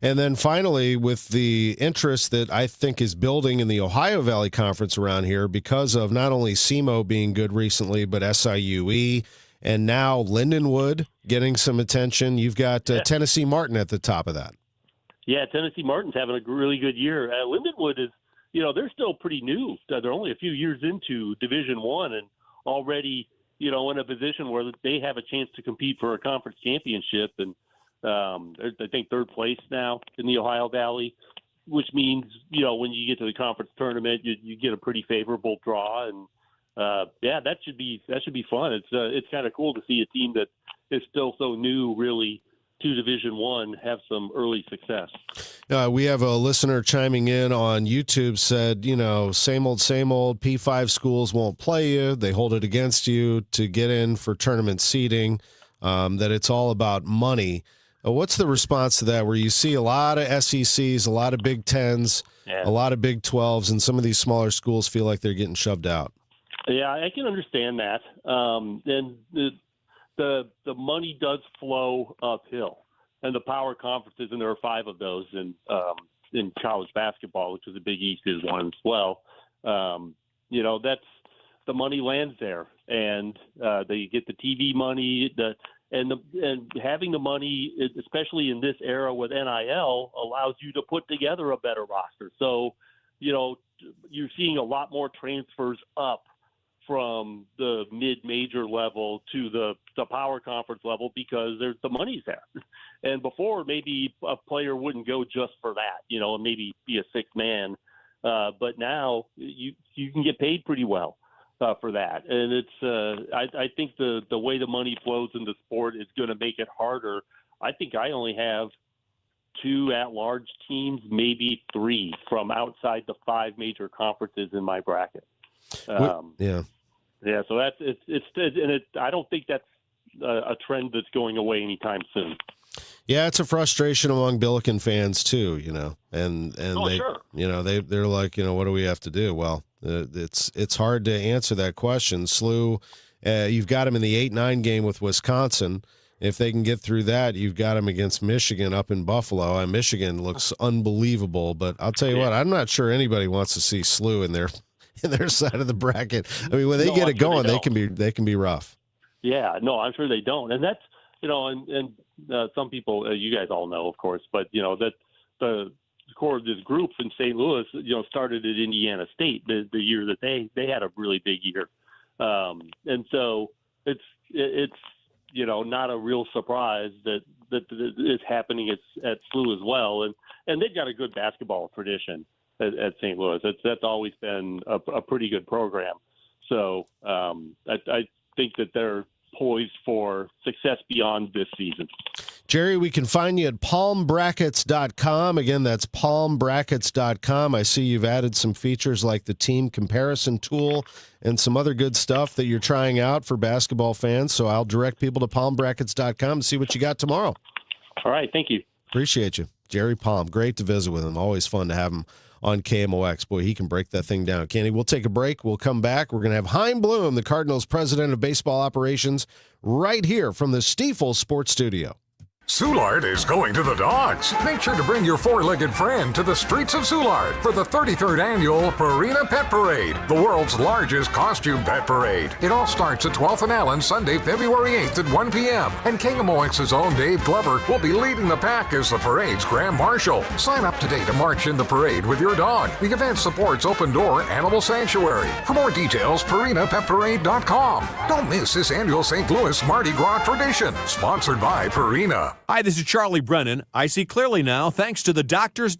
And then finally, with the interest that I think is building in the Ohio Valley Conference around here because of not only SEMO being good recently, but SIUE, and now Lindenwood getting some attention. You've got Tennessee Martin at the top of that. Yeah, Tennessee Martin's having a really good year. Lindenwood is, they're still pretty new. They're only a few years into Division I and already, in a position where they have a chance to compete for a conference championship. And I think third place now in the Ohio Valley, which means, when you get to the conference tournament, you get a pretty favorable draw. And that should be fun. It's kind of cool to see a team that is still so new, really, to Division I have some early success. We have a listener chiming in on YouTube, said, same old P5 schools won't play you. They hold it against you to get in for tournament seeding, that it's all about money. What's the response to that, where you see a lot of SECs, a lot of Big Tens, a lot of Big 12s, and some of these smaller schools feel like they're getting shoved out? Yeah, I can understand that. And the money does flow uphill, and the power conferences, and there are 5 of those in college basketball, which is the Big East is one as well. That's the money lands there, and they get the TV money, and having the money, especially in this era with NIL, allows you to put together a better roster. So, you're seeing a lot more transfers up from the mid-major level to the power conference level because the money's there. And before, maybe a player wouldn't go just for that, and maybe be a sixth man. But now you can get paid pretty well for that. And it's I think the way the money flows in the sport is going to make it harder. I think I only have 2 at-large teams, maybe 3 from outside the 5 major conferences in my bracket. Yeah, so that's I don't think that's a trend that's going away anytime soon. Yeah, it's a frustration among Billiken fans too, and they, sure. They're like, what do we have to do? Well, it's hard to answer that question. SLU, you've got them in the 8-9 game with Wisconsin. If they can get through that, you've got them against Michigan up in Buffalo. And Michigan looks unbelievable, but I'll tell you what, I'm not sure anybody wants to see SLU in their side of the bracket. I mean, when they get it going, they can be rough. Yeah, no, I'm sure they don't. And that's, some people, you guys all know, of course, but, that the core of this group in St. Louis, started at Indiana State the year that they had a really big year. And so it's not a real surprise that it's happening at SLU as well. And they've got a good basketball tradition at St. Louis. That's always been a pretty good program. So I think that they're poised for success beyond this season. Jerry, we can find you at palmbrackets.com. Again, that's palmbrackets.com. I see you've added some features like the team comparison tool and some other good stuff that you're trying out for basketball fans. So I'll direct people to palmbrackets.com to see what you got tomorrow. All right. Thank you. Appreciate you. Jerry Palm. Great to visit with him. Always fun to have him on KMOX. Boy, he can break that thing down. Kenny, we'll take a break. We'll come back. We're going to have Chaim Bloom, the Cardinals president of baseball operations, right here from the STL Sports Studio. Soulard is going to the dogs. Make sure to bring your four-legged friend to the streets of Soulard for the 33rd annual Purina Pet Parade, the world's largest costume pet parade. It all starts at 12th and Allen, Sunday, February 8th at 1 p.m. And KMOX's own Dave Glover will be leading the pack as the parade's Grand Marshal. Sign up today to march in the parade with your dog. The event supports Open Door Animal Sanctuary. For more details, PurinaPetParade.com. Don't miss this annual St. Louis Mardi Gras tradition. Sponsored by Purina. Hi, this is Charlie Brennan. I see clearly now thanks to the doctors,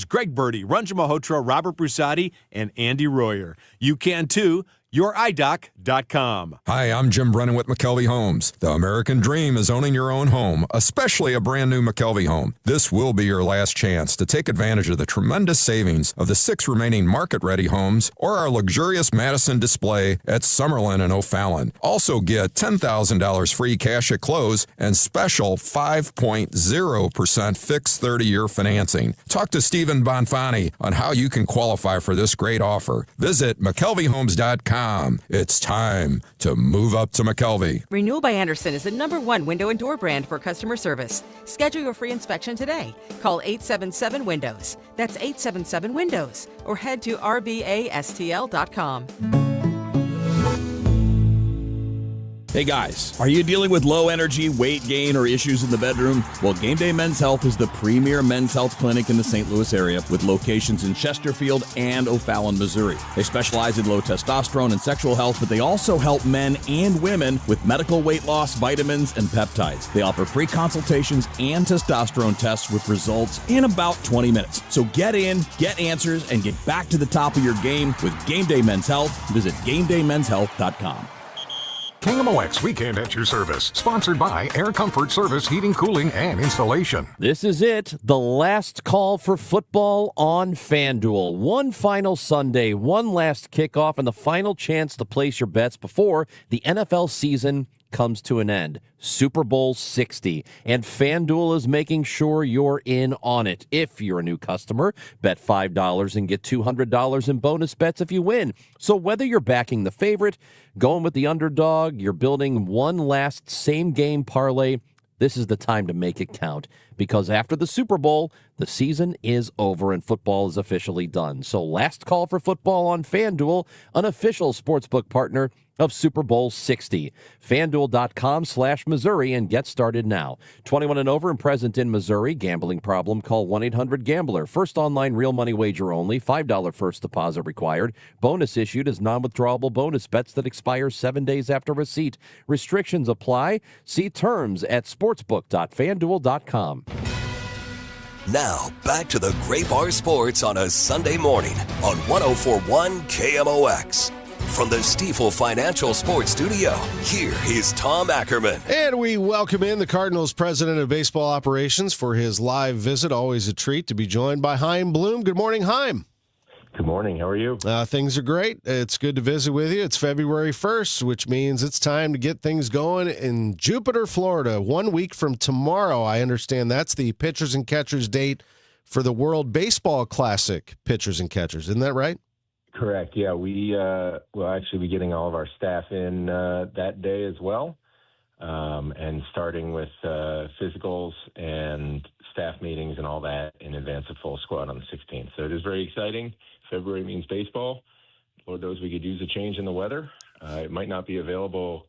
Greg Birdie, Ranjan Malhotra, Robert Brusati, and Andy Royer. You can too. YourEyeDoc.com. Hi, I'm Jim Brennan with McKelvey Homes. The American dream is owning your own home, especially a brand new McKelvey home. This will be your last chance to take advantage of the tremendous savings of the 6 remaining market-ready homes or our luxurious Madison display at Summerlin and O'Fallon. Also get $10,000 free cash at close and special 5.0% fixed 30-year financing. Talk to Stephen Bonfani on how you can qualify for this great offer. Visit McKelveyhomes.com FanDuel.com. It's time to move up to McKelvey. Renewal by Andersen is the #1 window and door brand for customer service. Schedule your free inspection today. Call 877-WINDOWS. That's 877-WINDOWS. Or head to rbastl.com. Hey guys, are you dealing with low energy, weight gain, or issues in the bedroom? Well, Game Day Men's Health is the premier men's health clinic in the St. Louis area with locations in Chesterfield and O'Fallon, Missouri. They specialize in low testosterone and sexual health, but they also help men and women with medical weight loss, vitamins, and peptides. They offer free consultations and testosterone tests with results in about 20 minutes. So get in, get answers, and get back to the top of your game with Game Day Men's Health. Visit GameDayMen'sHealth.com. KMOX Weekend at your service. Sponsored by Air Comfort Service Heating, Cooling, and Installation. This is it. The last call for football on FanDuel. One final Sunday, one last kickoff, and the final chance to place your bets before the NFL season comes to an end. Super Bowl 60. And FanDuel is making sure you're in on it. If you're a new customer, bet $5 and get $200 in bonus bets if you win. So whether you're backing the favorite, going with the underdog, you're building one last same-game parlay, this is the time to make it count. Because after the Super Bowl, the season is over and football is officially done. So last call for football on FanDuel, an official sportsbook partner of Super Bowl 60. FanDuel.com/Missouri and get started now. 21 and over and present in Missouri. Gambling problem? Call 1-800-GAMBLER. First online real money wager only. $5 first deposit required. Bonus issued as non-withdrawable bonus bets that expire 7 days after receipt. Restrictions apply. See terms at sportsbook.fanduel.com. Now, back to the Great Bar Sports on a Sunday morning on 104.1 KMOX. From the Stifel Financial Sports Studio, here is Tom Ackerman. And we welcome in the Cardinals president of baseball operations for his live visit. Always a treat to be joined by Chaim Bloom. Good morning, Chaim. Good morning. How are you? Things are great. It's good to visit with you. It's February 1st, which means it's time to get things going in Jupiter, Florida. 1 week from tomorrow, I understand that's the pitchers and catchers date for the World Baseball Classic pitchers and catchers. Isn't that right? Correct. Yeah, we will actually be getting all of our staff in that day as well, and starting with physicals and staff meetings and all that in advance of full squad on the 16th. So it is very exciting. February means baseball. Lord knows we could use a change in the weather. It might not be available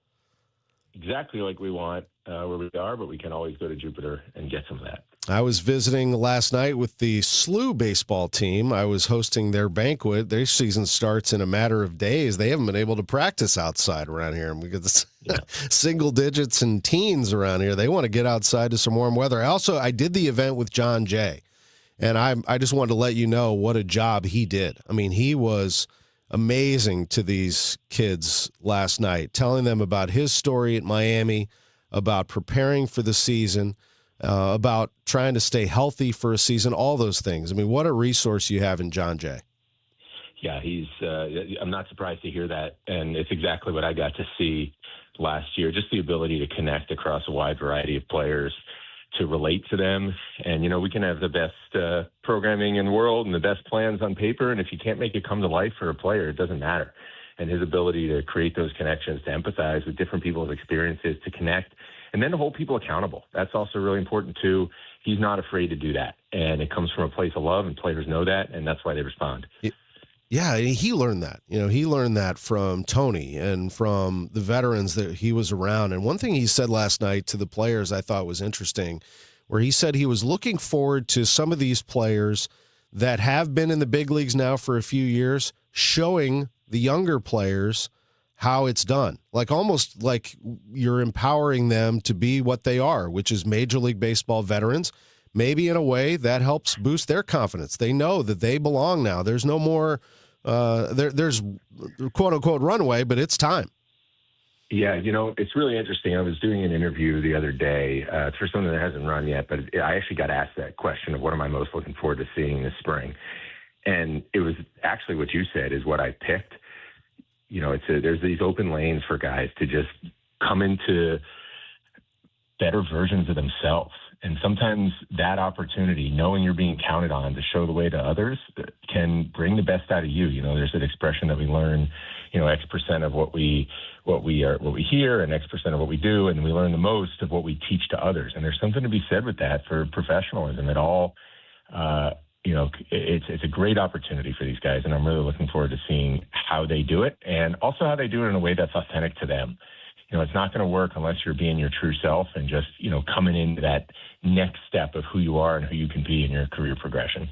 exactly like we want where we are, but we can always go to Jupiter and get some of that. I was visiting last night with the SLU baseball team. I was hosting their banquet. Their season starts in a matter of days. They haven't been able to practice outside around here. We get this single digits and teens around here. They want to get outside to some warm weather. I did the event with John Jay, and I just wanted to let you know what a job he did. I mean, he was amazing to these kids last night, telling them about his story at Miami, about preparing for the season, about trying to stay healthy for a season, all those things. I mean, what a resource you have in John Jay. Yeah, I'm not surprised to hear that. And it's exactly what I got to see last year, just the ability to connect across a wide variety of players, to relate to them. And, we can have the best programming in the world and the best plans on paper. And if you can't make it come to life for a player, it doesn't matter. And his ability to create those connections, to empathize with different people's experiences, to connect, and then to hold people accountable. That's also really important, too. He's not afraid to do that. And it comes from a place of love, and players know that, and that's why they respond. Yeah, he learned that. He learned that from Tony and from the veterans that he was around. And one thing he said last night to the players I thought was interesting, where he said he was looking forward to some of these players that have been in the big leagues now for a few years, showing the younger players how it's done, like almost like you're empowering them to be what they are, which is Major League Baseball veterans. Maybe in a way that helps boost their confidence. They know that they belong now. There's no more, there's quote unquote runway, but it's time. Yeah, it's really interesting. I was doing an interview the other day for something that hasn't run yet, but I actually got asked that question of what am I most looking forward to seeing this spring. And it was actually what you said is what I picked. There's these open lanes for guys to just come into better versions of themselves. And sometimes that opportunity, knowing you're being counted on to show the way to others, can bring the best out of you. There's an expression that we learn, X percent of what we hear and X percent of what we do, and we learn the most of what we teach to others. And there's something to be said with that for professionalism at all. It's a great opportunity for these guys, and I'm really looking forward to seeing how they do it, and also how they do it in a way that's authentic to them. It's not going to work unless you're being your true self and just, coming into that next step of who you are and who you can be in your career progression.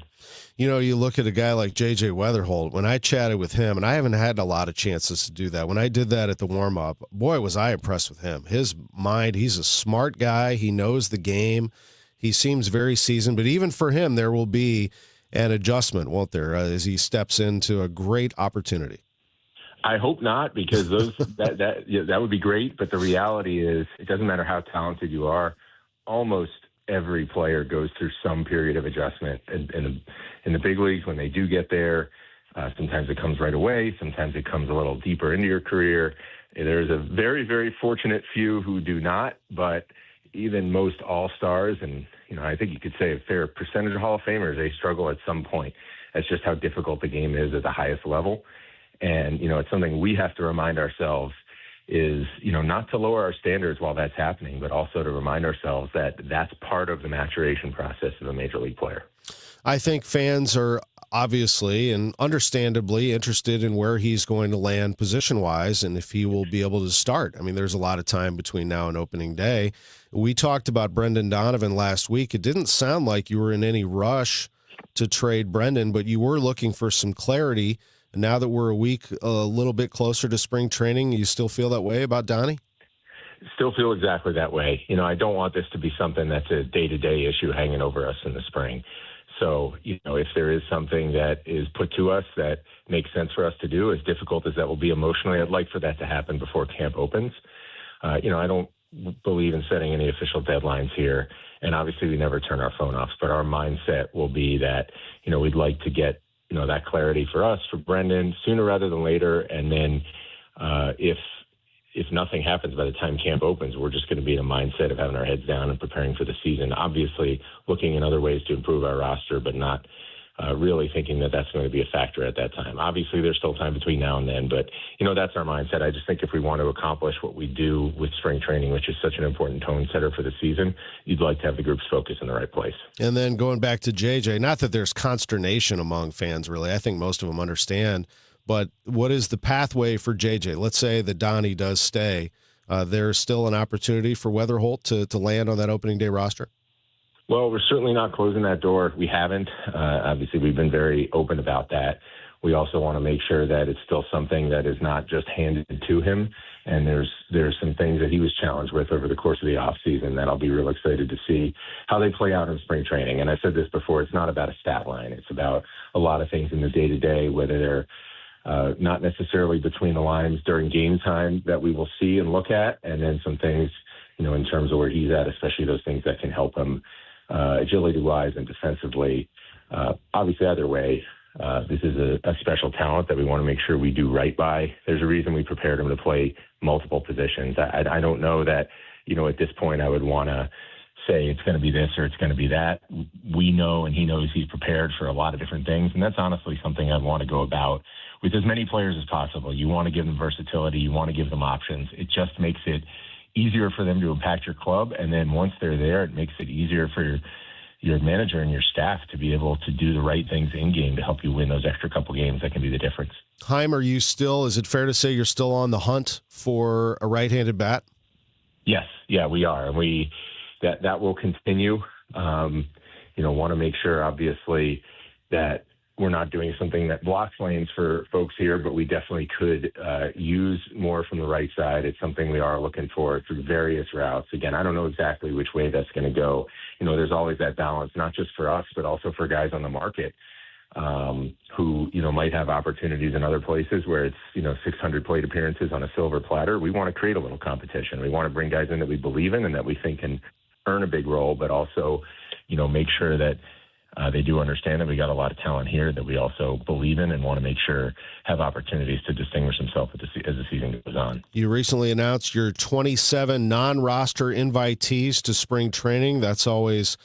You look at a guy like J.J. Weatherholt. When I chatted with him, and I haven't had a lot of chances to do that, when I did that at the warm-up, boy, was I impressed with him. His mind, he's a smart guy. He knows the game. He seems very seasoned. But even for him, there will be an adjustment, won't there, as he steps into a great opportunity? I hope not, because that would be great. But the reality is, it doesn't matter how talented you are. Almost every player goes through some period of adjustment. In the big leagues, when they do get there, sometimes it comes right away. Sometimes it comes a little deeper into your career. There's a very, very fortunate few who do not. But even most all-stars, and I think you could say a fair percentage of Hall of Famers, they struggle at some point. That's just how difficult the game is at the highest level. And, it's something we have to remind ourselves is, not to lower our standards while that's happening, but also to remind ourselves that that's part of the maturation process of a major league player. I think fans are obviously and understandably interested in where he's going to land position-wise and if he will be able to start. I mean, there's a lot of time between now and opening day. We talked about Brendan Donovan last week. It didn't sound like you were in any rush to trade Brendan, but you were looking for some clarity. Now that we're a little bit closer to spring training, you still feel that way about Donnie? Still feel exactly that way. I don't want this to be something that's a day-to-day issue hanging over us in the spring. So, if there is something that is put to us that makes sense for us to do, as difficult as that will be emotionally, I'd like for that to happen before camp opens. I don't believe in setting any official deadlines here, and obviously we never turn our phone off, but our mindset will be that, we'd like to get that clarity for us, for Brendan, sooner rather than later. And then if nothing happens by the time camp opens, we're just going to be in a mindset of having our heads down and preparing for the season. Obviously, looking in other ways to improve our roster, but not really thinking that that's going to be a factor at that time. Obviously, there's still time between now and then, but, that's our mindset. I just think if we want to accomplish what we do with spring training, which is such an important tone setter for the season, you'd like to have the group's focus in the right place. And then going back to JJ, not that there's consternation among fans, really. I think most of them understand, but what is the pathway for JJ? Let's say that Donnie does stay. There's still an opportunity for Weatherholt to land on that opening day roster? Well, we're certainly not closing that door. We haven't. Obviously, we've been very open about that. We also want to make sure that it's still something that is not just handed to him. And there's some things that he was challenged with over the course of the offseason that I'll be real excited to see how they play out in spring training. And I said this before, it's not about a stat line. It's about a lot of things in the day-to-day, whether they're not necessarily between the lines during game time that we will see and look at, and then some things, in terms of where he's at, especially those things that can help him agility-wise and defensively. Obviously, either way, this is a special talent that we want to make sure we do right by. There's a reason we prepared him to play multiple positions. I don't know that, at this point I would want to say it's going to be this or it's going to be that. We know, and he knows he's prepared for a lot of different things, and that's honestly something I want to go about with as many players as possible. You want to give them versatility. You want to give them options. It just makes it easier for them to impact your club, and then once they're there, it makes it easier for your manager and your staff to be able to do the right things in game to help you win those extra couple games that can be the difference. Chaim, is it fair to say you're still on the hunt for a right-handed bat? Yes. Yeah, we are. And that will continue. Want to make sure, obviously, that we're not doing something that blocks lanes for folks here, but we definitely could use more from the right side. It's something we are looking for through various routes. Again, I don't know exactly which way that's going to go. There's always that balance, not just for us, but also for guys on the market who, might have opportunities in other places where it's, 600 plate appearances on a silver platter. We want to create a little competition. We want to bring guys in that we believe in and that we think can earn a big role, but also, make sure that They do understand that we got a lot of talent here that we also believe in and want to make sure have opportunities to distinguish themselves as the season goes on. You recently announced your 27 non-roster invitees to spring training. That's always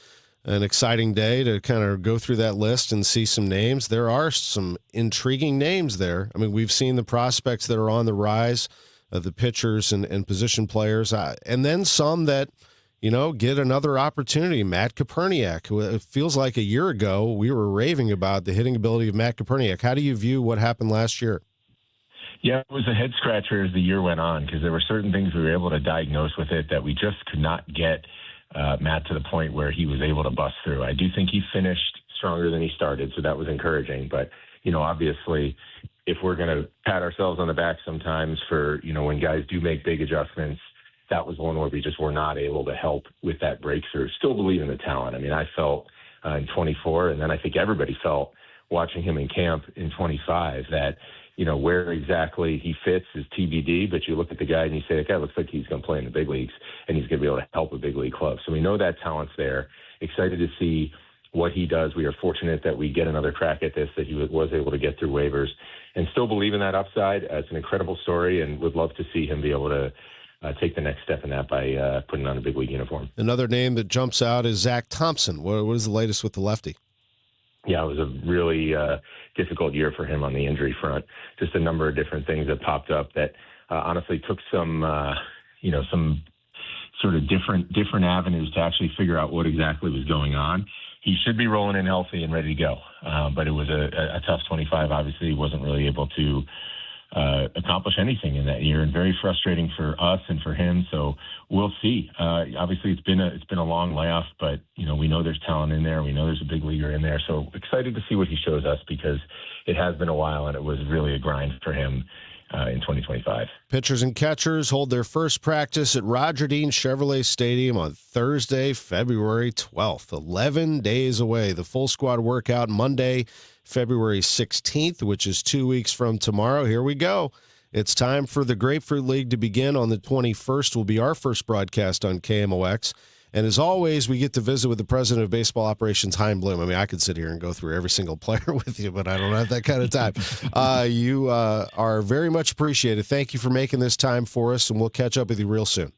an exciting day to kind of go through that list and see some names. There are some intriguing names there. I mean, we've seen the prospects that are on the rise, the pitchers and position players, and then some that, get another opportunity. Matt Koperniak. It feels like a year ago we were raving about the hitting ability of Matt Koperniak. How do you view what happened last year? Yeah, it was a head scratcher as the year went on because there were certain things we were able to diagnose with it that we just could not get Matt to the point where he was able to bust through. I do think he finished stronger than he started, so that was encouraging. But, obviously, if we're going to pat ourselves on the back sometimes for, when guys do make big adjustments, that was one where we just were not able to help with that breakthrough. Still believe in the talent. I mean, I felt in 24, and then I think everybody felt watching him in camp in 25 that, where exactly he fits is TBD, but you look at the guy and you say, that guy looks like he's going to play in the big leagues and he's going to be able to help a big league club. So we know that talent's there. Excited to see what he does. We are fortunate that we get another crack at this, that he was able to get through waivers and still believe in that upside. It's an incredible story and would love to see him be able to take the next step in that by putting on a big league uniform. Another name that jumps out is Zach Thompson. What is the latest with the lefty? Yeah, it was a really difficult year for him on the injury front. Just a number of different things that popped up that honestly took some sort of different avenues to actually figure out what exactly was going on. He should be rolling in healthy and ready to go, but it was a tough 25. Obviously, he wasn't really able to accomplish anything in that year, and very frustrating for us and for him. So we'll see. Obviously, it's been a long layoff, but we know there's talent in there. We know there's a big leaguer in there. So excited to see what he shows us because it has been a while, and it was really a grind for him in 2025. Pitchers and catchers hold their first practice at Roger Dean Chevrolet Stadium on Thursday, February 12th. 11 days away. The full squad workout Monday, February 16th, which is 2 weeks from tomorrow. Here we go. It's time for the Grapefruit League to begin on the 21st. Will be our first broadcast on KMOX. And as always, we get to visit with the president of baseball operations, Chaim Bloom. I mean, I could sit here and go through every single player with you, but I don't have that kind of time. You are very much appreciated. Thank you for making this time for us, and we'll catch up with you real soon.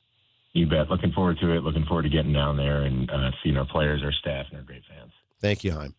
You bet. Looking forward to it. Looking forward to getting down there and seeing our players, our staff, and our great fans. Thank you, Chaim.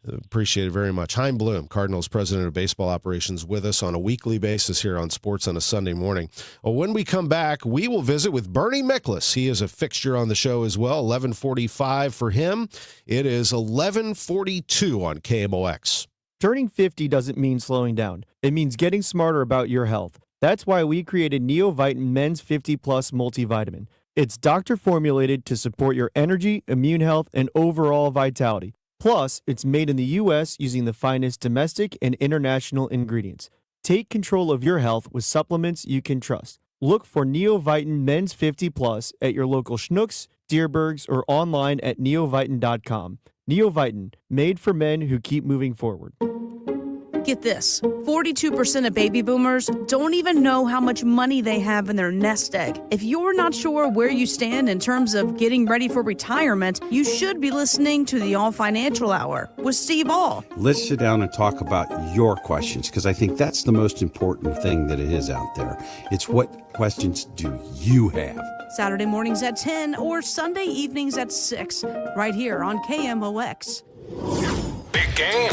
Appreciate it very much. Chaim Bloom, Cardinals president of baseball operations, with us on a weekly basis here on Sports on a Sunday morning. Well, when we come back, we will visit with Bernie Miklasz. He is a fixture on the show as well. 11:45 for him. It is 11:42 on KMOX. Turning 50 doesn't mean slowing down. It means getting smarter about your health. That's why we created Neovitin Men's 50 Plus Multivitamin. It's doctor formulated to support your energy, immune health, and overall vitality. Plus, it's made in the U.S. using the finest domestic and international ingredients. Take control of your health with supplements you can trust. Look for Neovitin Men's 50 Plus at your local Schnucks, Dierbergs, or online at neovitin.com. Neovitin, made for men who keep moving forward. Get this, 42% of baby boomers don't even know how much money they have in their nest egg. If you're not sure where you stand in terms of getting ready for retirement, you should be listening to the All Financial Hour with Steve All. Let's sit down and talk about your questions, because I think that's the most important thing that it is out there. It's what questions do you have? Saturday mornings at 10 or Sunday evenings at 6, right here on KMOX. Big game,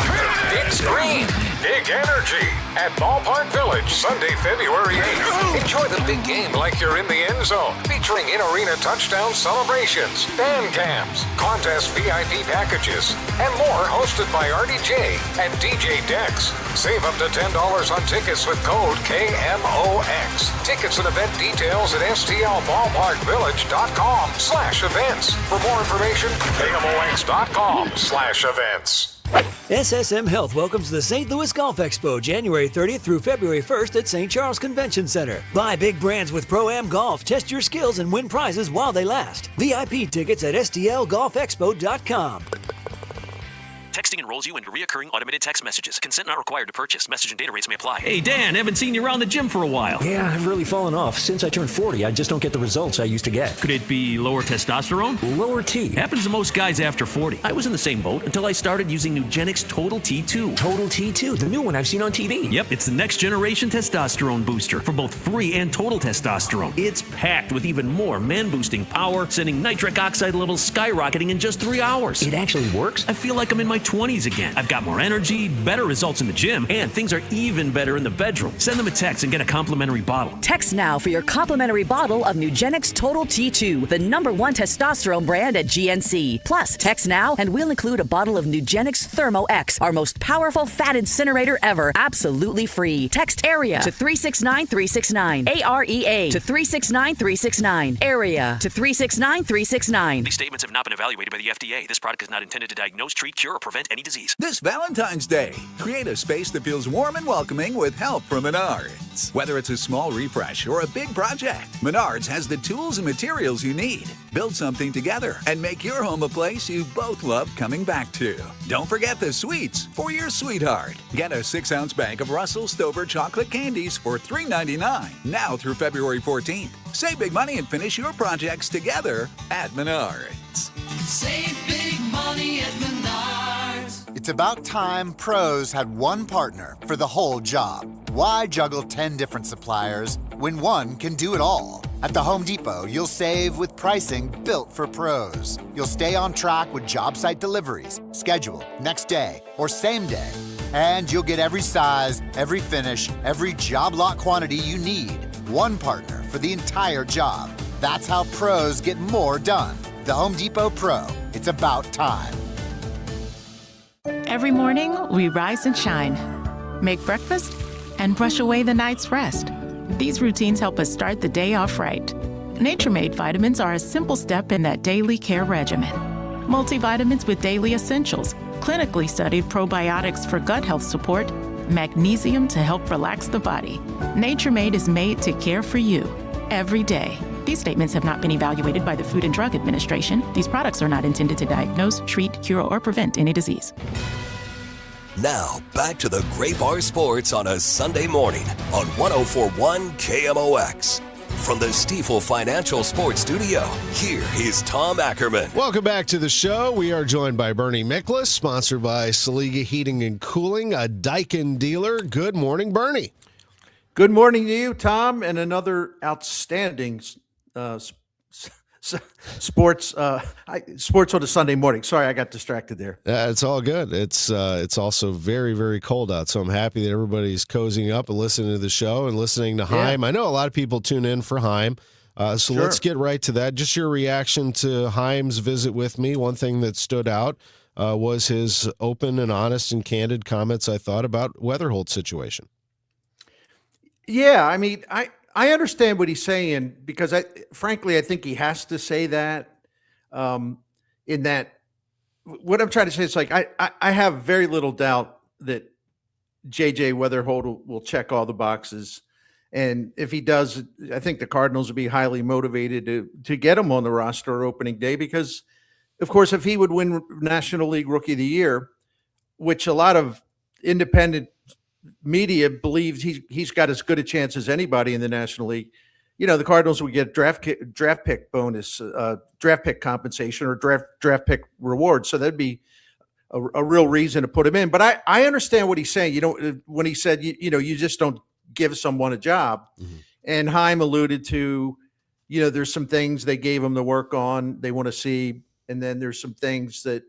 big screen, big energy at Ballpark Village, Sunday, February 8th. Enjoy the big game like you're in the end zone, featuring in-arena touchdown celebrations, fan cams, contest VIP packages, and more, hosted by RDJ and DJ Dex. Save up to $10 on tickets with code KMOX. Tickets and event details at STLBallparkVillage.com/events. For more information, KMOX.com/events. SSM Health welcomes the St. Louis Golf Expo January 30th through February 1st at St. Charles Convention Center. Buy big brands with Pro-Am Golf, test your skills, and win prizes while they last. VIP tickets at STLGolfExpo.com. Texting enrolls you in recurring automated text messages. Consent not required to purchase. Message and data rates may apply. Hey, Dan, haven't seen you around the gym for a while. Yeah, I've really fallen off. Since I turned 40, I just don't get the results I used to get. Could it be lower testosterone? Lower T. Happens to most guys after 40. I was in the same boat until I started using Nugenix Total T2. Total T2, the new one I've seen on TV. Yep, it's the next generation testosterone booster for both free and total testosterone. It's packed with even more man-boosting power, sending nitric oxide levels skyrocketing in just 3 hours. It actually works? I feel like I'm in my 20s again. I've got more energy, better results in the gym, and things are even better in the bedroom. Send them a text and get a complimentary bottle. Text now for your complimentary bottle of Nugenix Total T2, the #1 testosterone brand at GNC. Plus, text now and we'll include a bottle of Nugenix Thermo X, our most powerful fat incinerator ever, absolutely free. Text AREA to 369369. AREA to 369369. AREA to 369369. These statements have not been evaluated by the FDA. This product is not intended to diagnose, treat, cure, or prevent any disease. This Valentine's Day, create a space that feels warm and welcoming with help from Menards. Whether it's a small refresh or a big project, Menards has the tools and materials you need. Build something together and make your home a place you both love coming back to. Don't forget the sweets for your sweetheart. Get a 6-ounce bag of Russell Stover chocolate candies for $3.99 now through February 14th. Save big money and finish your projects together at Menards. Save big money at Menards. It's about time pros had one partner for the whole job. Why juggle 10 different suppliers when one can do it all? At the Home Depot, you'll save with pricing built for pros. You'll stay on track with job site deliveries, scheduled, next day, or same day. And you'll get every size, every finish, every job lot quantity you need. One partner for the entire job. That's how pros get more done. The Home Depot Pro. It's about time. Every morning, we rise and shine, make breakfast, and brush away the night's rest. These routines help us start the day off right. Nature-Made vitamins are a simple step in that daily care regimen. Multivitamins with daily essentials, clinically studied probiotics for gut health support, magnesium to help relax the body. Nature-Made is made to care for you every day. These statements have not been evaluated by the Food and Drug Administration. These products are not intended to diagnose, treat, cure, or prevent any disease. Now, back to the Great Bar Sports on a Sunday morning on 104.1 KMOX. From the Stifel Financial Sports Studio, here is Tom Ackerman. Welcome back to the show. We are joined by Bernie Miklasz, sponsored by Saliga Heating and Cooling, a Daikin dealer. Good morning, Bernie. Good morning to you, Tom, and another outstanding sports on a Sunday morning. Sorry, I got distracted there. It's all good. It's also very, very cold out, so I'm happy that everybody's cozying up and listening to the show and listening to Chaim. I know a lot of people tune in for Chaim, so Sure. let's get right to that. Just your reaction to Chaim's visit with me. One thing that stood out was his open and honest and candid comments, I thought, about Weatherholt's situation. Yeah, I mean, I understand what he's saying because frankly, I think he has to say that. In that, what I'm trying to say is like I have very little doubt that JJ Weatherholt will check all the boxes, and if he does, I think the Cardinals will be highly motivated to get him on the roster opening day because, of course, if he would win National League Rookie of the Year, which a lot of independent media believes he's got as good a chance as anybody in the National League. You know, the Cardinals would get draft pick bonus, draft pick compensation, or draft pick reward. So that'd be a real reason to put him in. But I understand what he's saying. You know, when he said you just don't give someone a job, and Chaim alluded to, there's some things they gave him to work on, they want to see, and then there's some things that.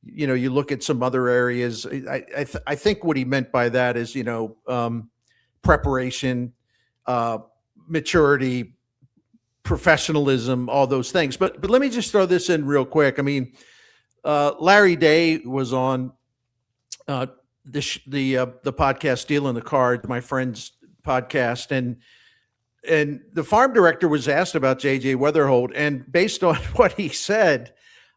You look at some other areas. I think what he meant by that is, preparation, maturity, professional,ism, all those things. But let me just throw this in real quick. I mean, Larry Day was on the podcast Stealing the Card, my friend's podcast, and the farm director was asked about JJ Weatherholt, and based on what he said,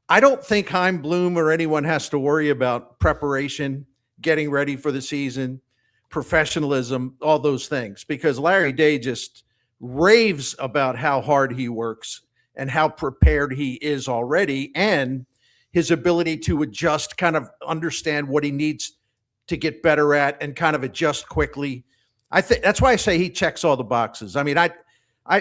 I don't think Chaim Bloom or anyone has to worry about preparation, getting ready for the season, professionalism, all those things, because Larry Day just raves about how hard he works and how prepared he is already. And his ability to adjust, kind of understand what he needs to get better at and kind of adjust quickly. I think that's why I say he checks all the boxes. I mean, I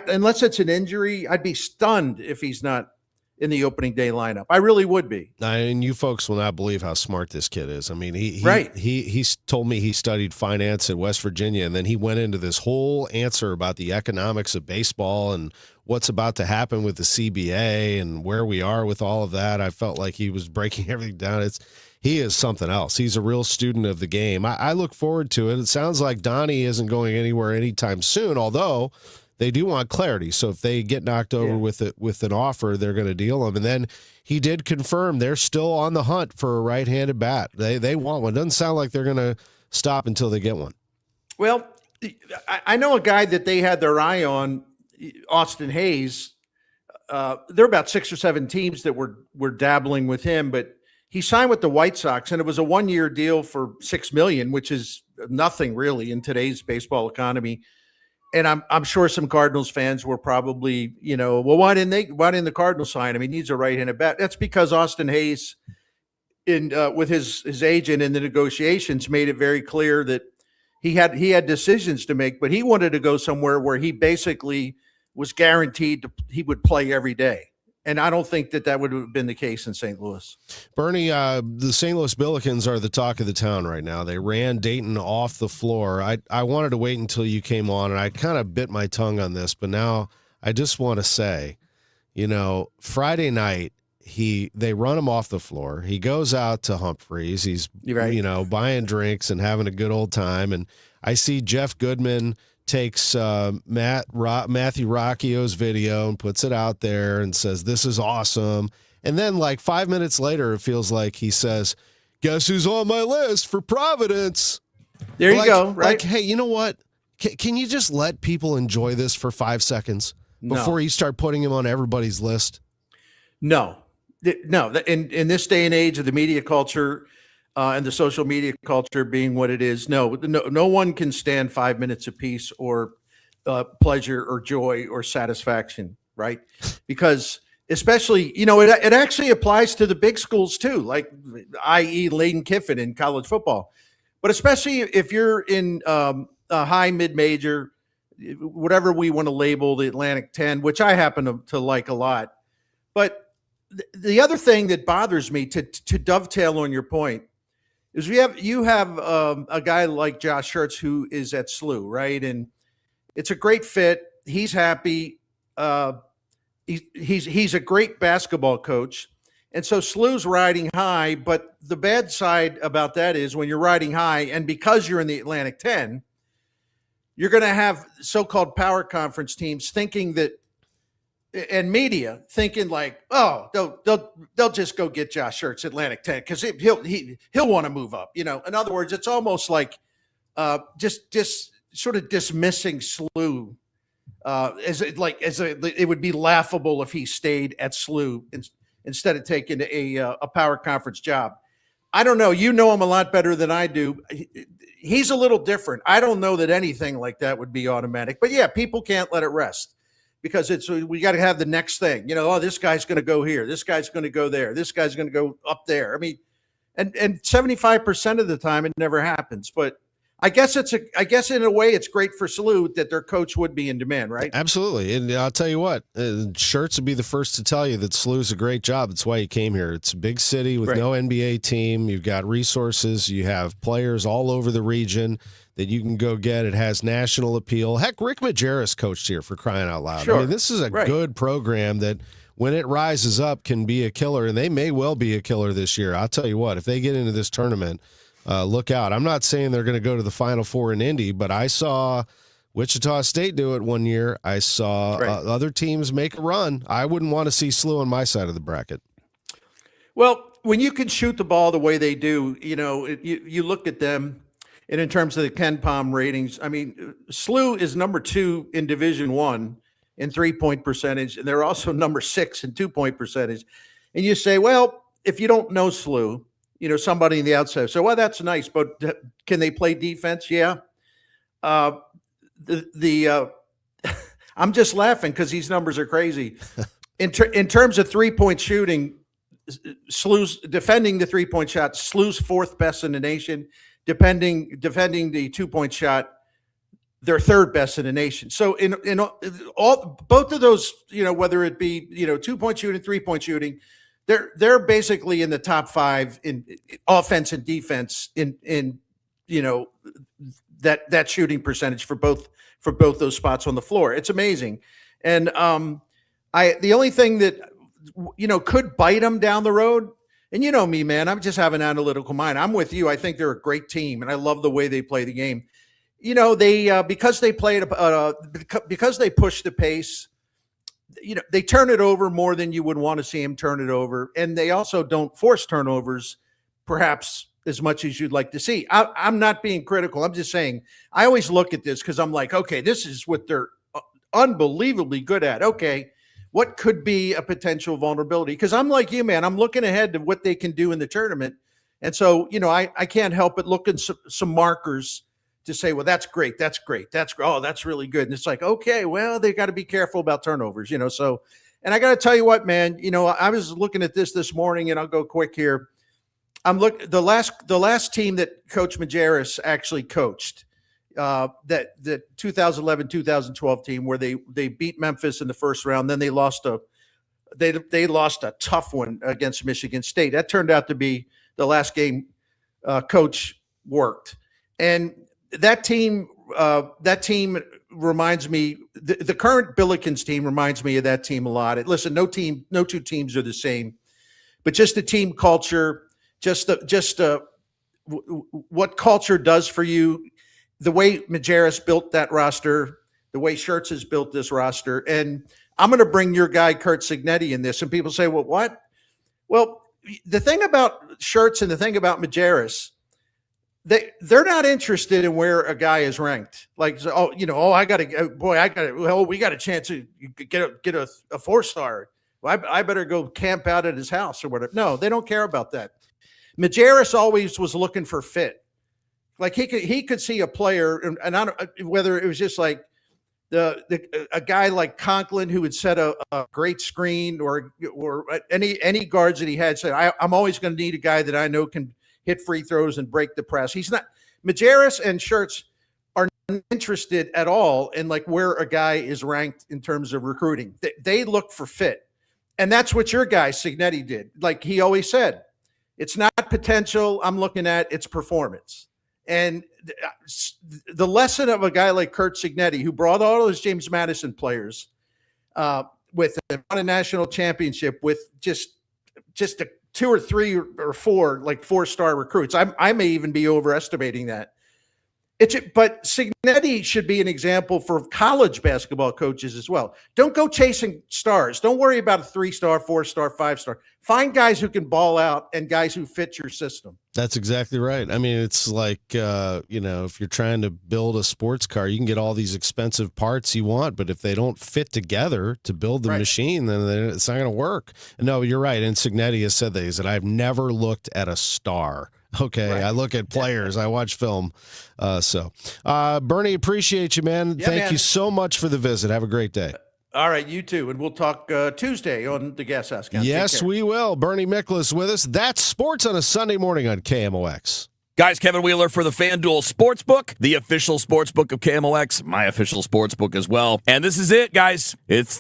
unless it's an injury, I'd be stunned if he's not in the opening day lineup. I really would be. And you folks will not believe how smart this kid is. I mean, Right. he's told me he studied finance at West Virginia, and then he went into this whole answer about the economics of baseball and what's about to happen with the CBA and where we are with all of that. I felt like he was breaking everything down. He is something else. He's a real student of the game. I look forward to it. It sounds like Donnie isn't going anywhere anytime soon, although they do want clarity. So if they get knocked over with an offer, they're going to deal him. And then he did confirm they're still on the hunt for a right-handed bat. They want one. Doesn't sound like they're going to stop until they get one. Well, I know a guy that they had their eye on, Austin Hayes. There are about 6 or 7 teams that were dabbling with him, but he signed with the White Sox, and it was a 1-year deal for $6 million, which is nothing really in today's baseball economy. And I'm sure some Cardinals fans were probably, well, why didn't the Cardinals sign him? He needs a right-handed bat. That's because Austin Hayes, with his agent in the negotiations, made it very clear that he had decisions to make, but he wanted to go somewhere where he basically was guaranteed he would play every day. And I don't think that would have been the case in St. Louis. Bernie, the St. Louis Billikens are the talk of the town right now. They ran Dayton off the floor. I wanted to wait until you came on, and I kind of bit my tongue on this, but now I just want to say, Friday night, they run him off the floor. He goes out to Humphreys. He's, buying drinks and having a good old time. And I see Jeff Goodman takes Matthew Rocchio's video and puts it out there and says, this is awesome. And then like 5 minutes later, it feels like he says, guess who's on my list for Providence? There you go. Right. Like, hey, you know what? Can you just let people enjoy this for 5 seconds before you start putting him on everybody's list? No. In this day and age of the media culture, and the social media culture being what it is, no one can stand 5 minutes of peace or pleasure or joy or satisfaction, right? Because especially, it actually applies to the big schools too, like i.e. Lane Kiffin in college football. But especially if you're in a high mid-major, whatever we want to label the Atlantic 10, which I happen to like a lot. But the other thing that bothers me, to dovetail on your point, is you have a guy like Josh Schertz who is at SLU, right? And it's a great fit. He's happy. He's a great basketball coach. And so SLU's riding high, but the bad side about that is when you're riding high, and because you're in the Atlantic 10, you're going to have so-called power conference teams thinking that, and media thinking like, oh, they'll just go get Josh Schertz, Atlantic 10, because he'll want to move up. In other words, it's almost like just sort of dismissing SLU it would be laughable if he stayed at SLU instead of taking a power conference job. I don't know. You know him a lot better than I do. He's a little different. I don't know that anything like that would be automatic. But yeah, people can't let it rest. Because we got to have the next thing, this guy's going to go here. This guy's going to go there. This guy's going to go up there. I mean, and 75% of the time it never happens. But I guess in a way it's great for SLU that their coach would be in demand, right? Absolutely. And I'll tell you what, Schertz would be the first to tell you that SLU's a great job. That's why he came here. It's a big city with no NBA team. You've got resources. You have players all over the region that you can go get. It has national appeal. Heck, Rick Majerus coached here, for crying out loud. Sure. I mean, this is a good program that when it rises up can be a killer, and they may well be a killer this year. I'll tell you what, if they get into this tournament, look out. I'm not saying they're going to go to the Final Four in Indy, but I saw Wichita State do it one year. I saw other teams make a run. I wouldn't want to see SLU on my side of the bracket. Well, when you can shoot the ball the way they do, you look at them, and in terms of the Ken Palm ratings, I mean, SLU is number 2 in Division I in 3-point percentage, and they're also number 6 in 2-point percentage. And you say, well, if you don't know SLU, somebody in the outside. So, well, that's nice, but can they play defense? Yeah. I'm just laughing because these numbers are crazy. In terms of 3-point shooting, defending the 3-point shot, SLU's 4th best in the nation. Defending the 2-point shot, they're 3rd best in the nation. So in all both of those, whether it be 2-point shooting, 3-point shooting, they're basically in the top 5 in offense and defense in that shooting percentage for both those spots on the floor. It's amazing. And the only thing that could bite them down the road, and you know me, man, I'm just have an analytical mind. I'm with you. I think they're a great team, and I love the way they play the game. They because they played because they push the pace. They turn it over more than you would want to see them turn it over, and they also don't force turnovers, perhaps as much as you'd like to see. I'm not being critical. I'm just saying I always look at this because I'm like, okay, this is what they're unbelievably good at. Okay, what could be a potential vulnerability? Because I'm like you, man. I'm looking ahead to what they can do in the tournament, and so I can't help but look at some markers to say, well, that's great. That's great. That's really good. And it's like, okay, well, they got to be careful about turnovers, so, and I got to tell you what, man, I was looking at this morning, and I'll go quick here. The last team that Coach Majerus actually coached, that 2011-2012 team where they beat Memphis in the first round. Then they lost a tough one against Michigan State. That turned out to be the last game Coach worked. And that team reminds me, the current Billikens team reminds me of that team a lot. Listen, no two teams are the same, but just the team culture, what culture does for you, the way Majerus built that roster, the way Schertz has built this roster. And I'm going to bring your guy, Curt Cignetti, in this. And people say, well, what? Well, the thing about Schertz and the thing about Majerus, they're not interested in where a guy is ranked. Like, we got a chance to get a 4-star. Well, I better go camp out at his house or whatever. No, they don't care about that. Majerus always was looking for fit. Like he could see a player, and I don't, whether it was just like a guy like Conklin who would set a great screen, or any guards that he had said, I'm always going to need a guy that I know can hit free throws and break the press. He's not. Majerus and Schertz are not interested at all in like where a guy is ranked in terms of recruiting. They look for fit, and that's what your guy Cignetti did. Like he always said, it's not potential I'm looking at, it's performance. And the lesson of a guy like Curt Cignetti, who brought all those James Madison players with a national championship with just a 2 or 3 or 4 like 4-star recruits. I may even be overestimating that. But Cignetti should be an example for college basketball coaches as well. Don't go chasing stars. Don't worry about a 3-star, 4-star, 5-star. Find guys who can ball out and guys who fit your system. That's exactly right. I mean, it's like, if you're trying to build a sports car, you can get all these expensive parts you want, but if they don't fit together to build the machine, then it's not going to work. No, you're right. And Cignetti has said that. He said, I've never looked at a star. Okay, right. I look at players. I watch film. Bernie, appreciate you, man. Yeah, Thank you so much for the visit. Have a great day. All right, you too. And we'll talk Tuesday on the Gas House. Yes, we will. Bernie Miklasz with us. That's sports on a Sunday morning on KMOX. Guys, Kevin Wheeler for the FanDuel Sportsbook, the official sportsbook of KMOX, my official sportsbook as well. And this is it, guys. It's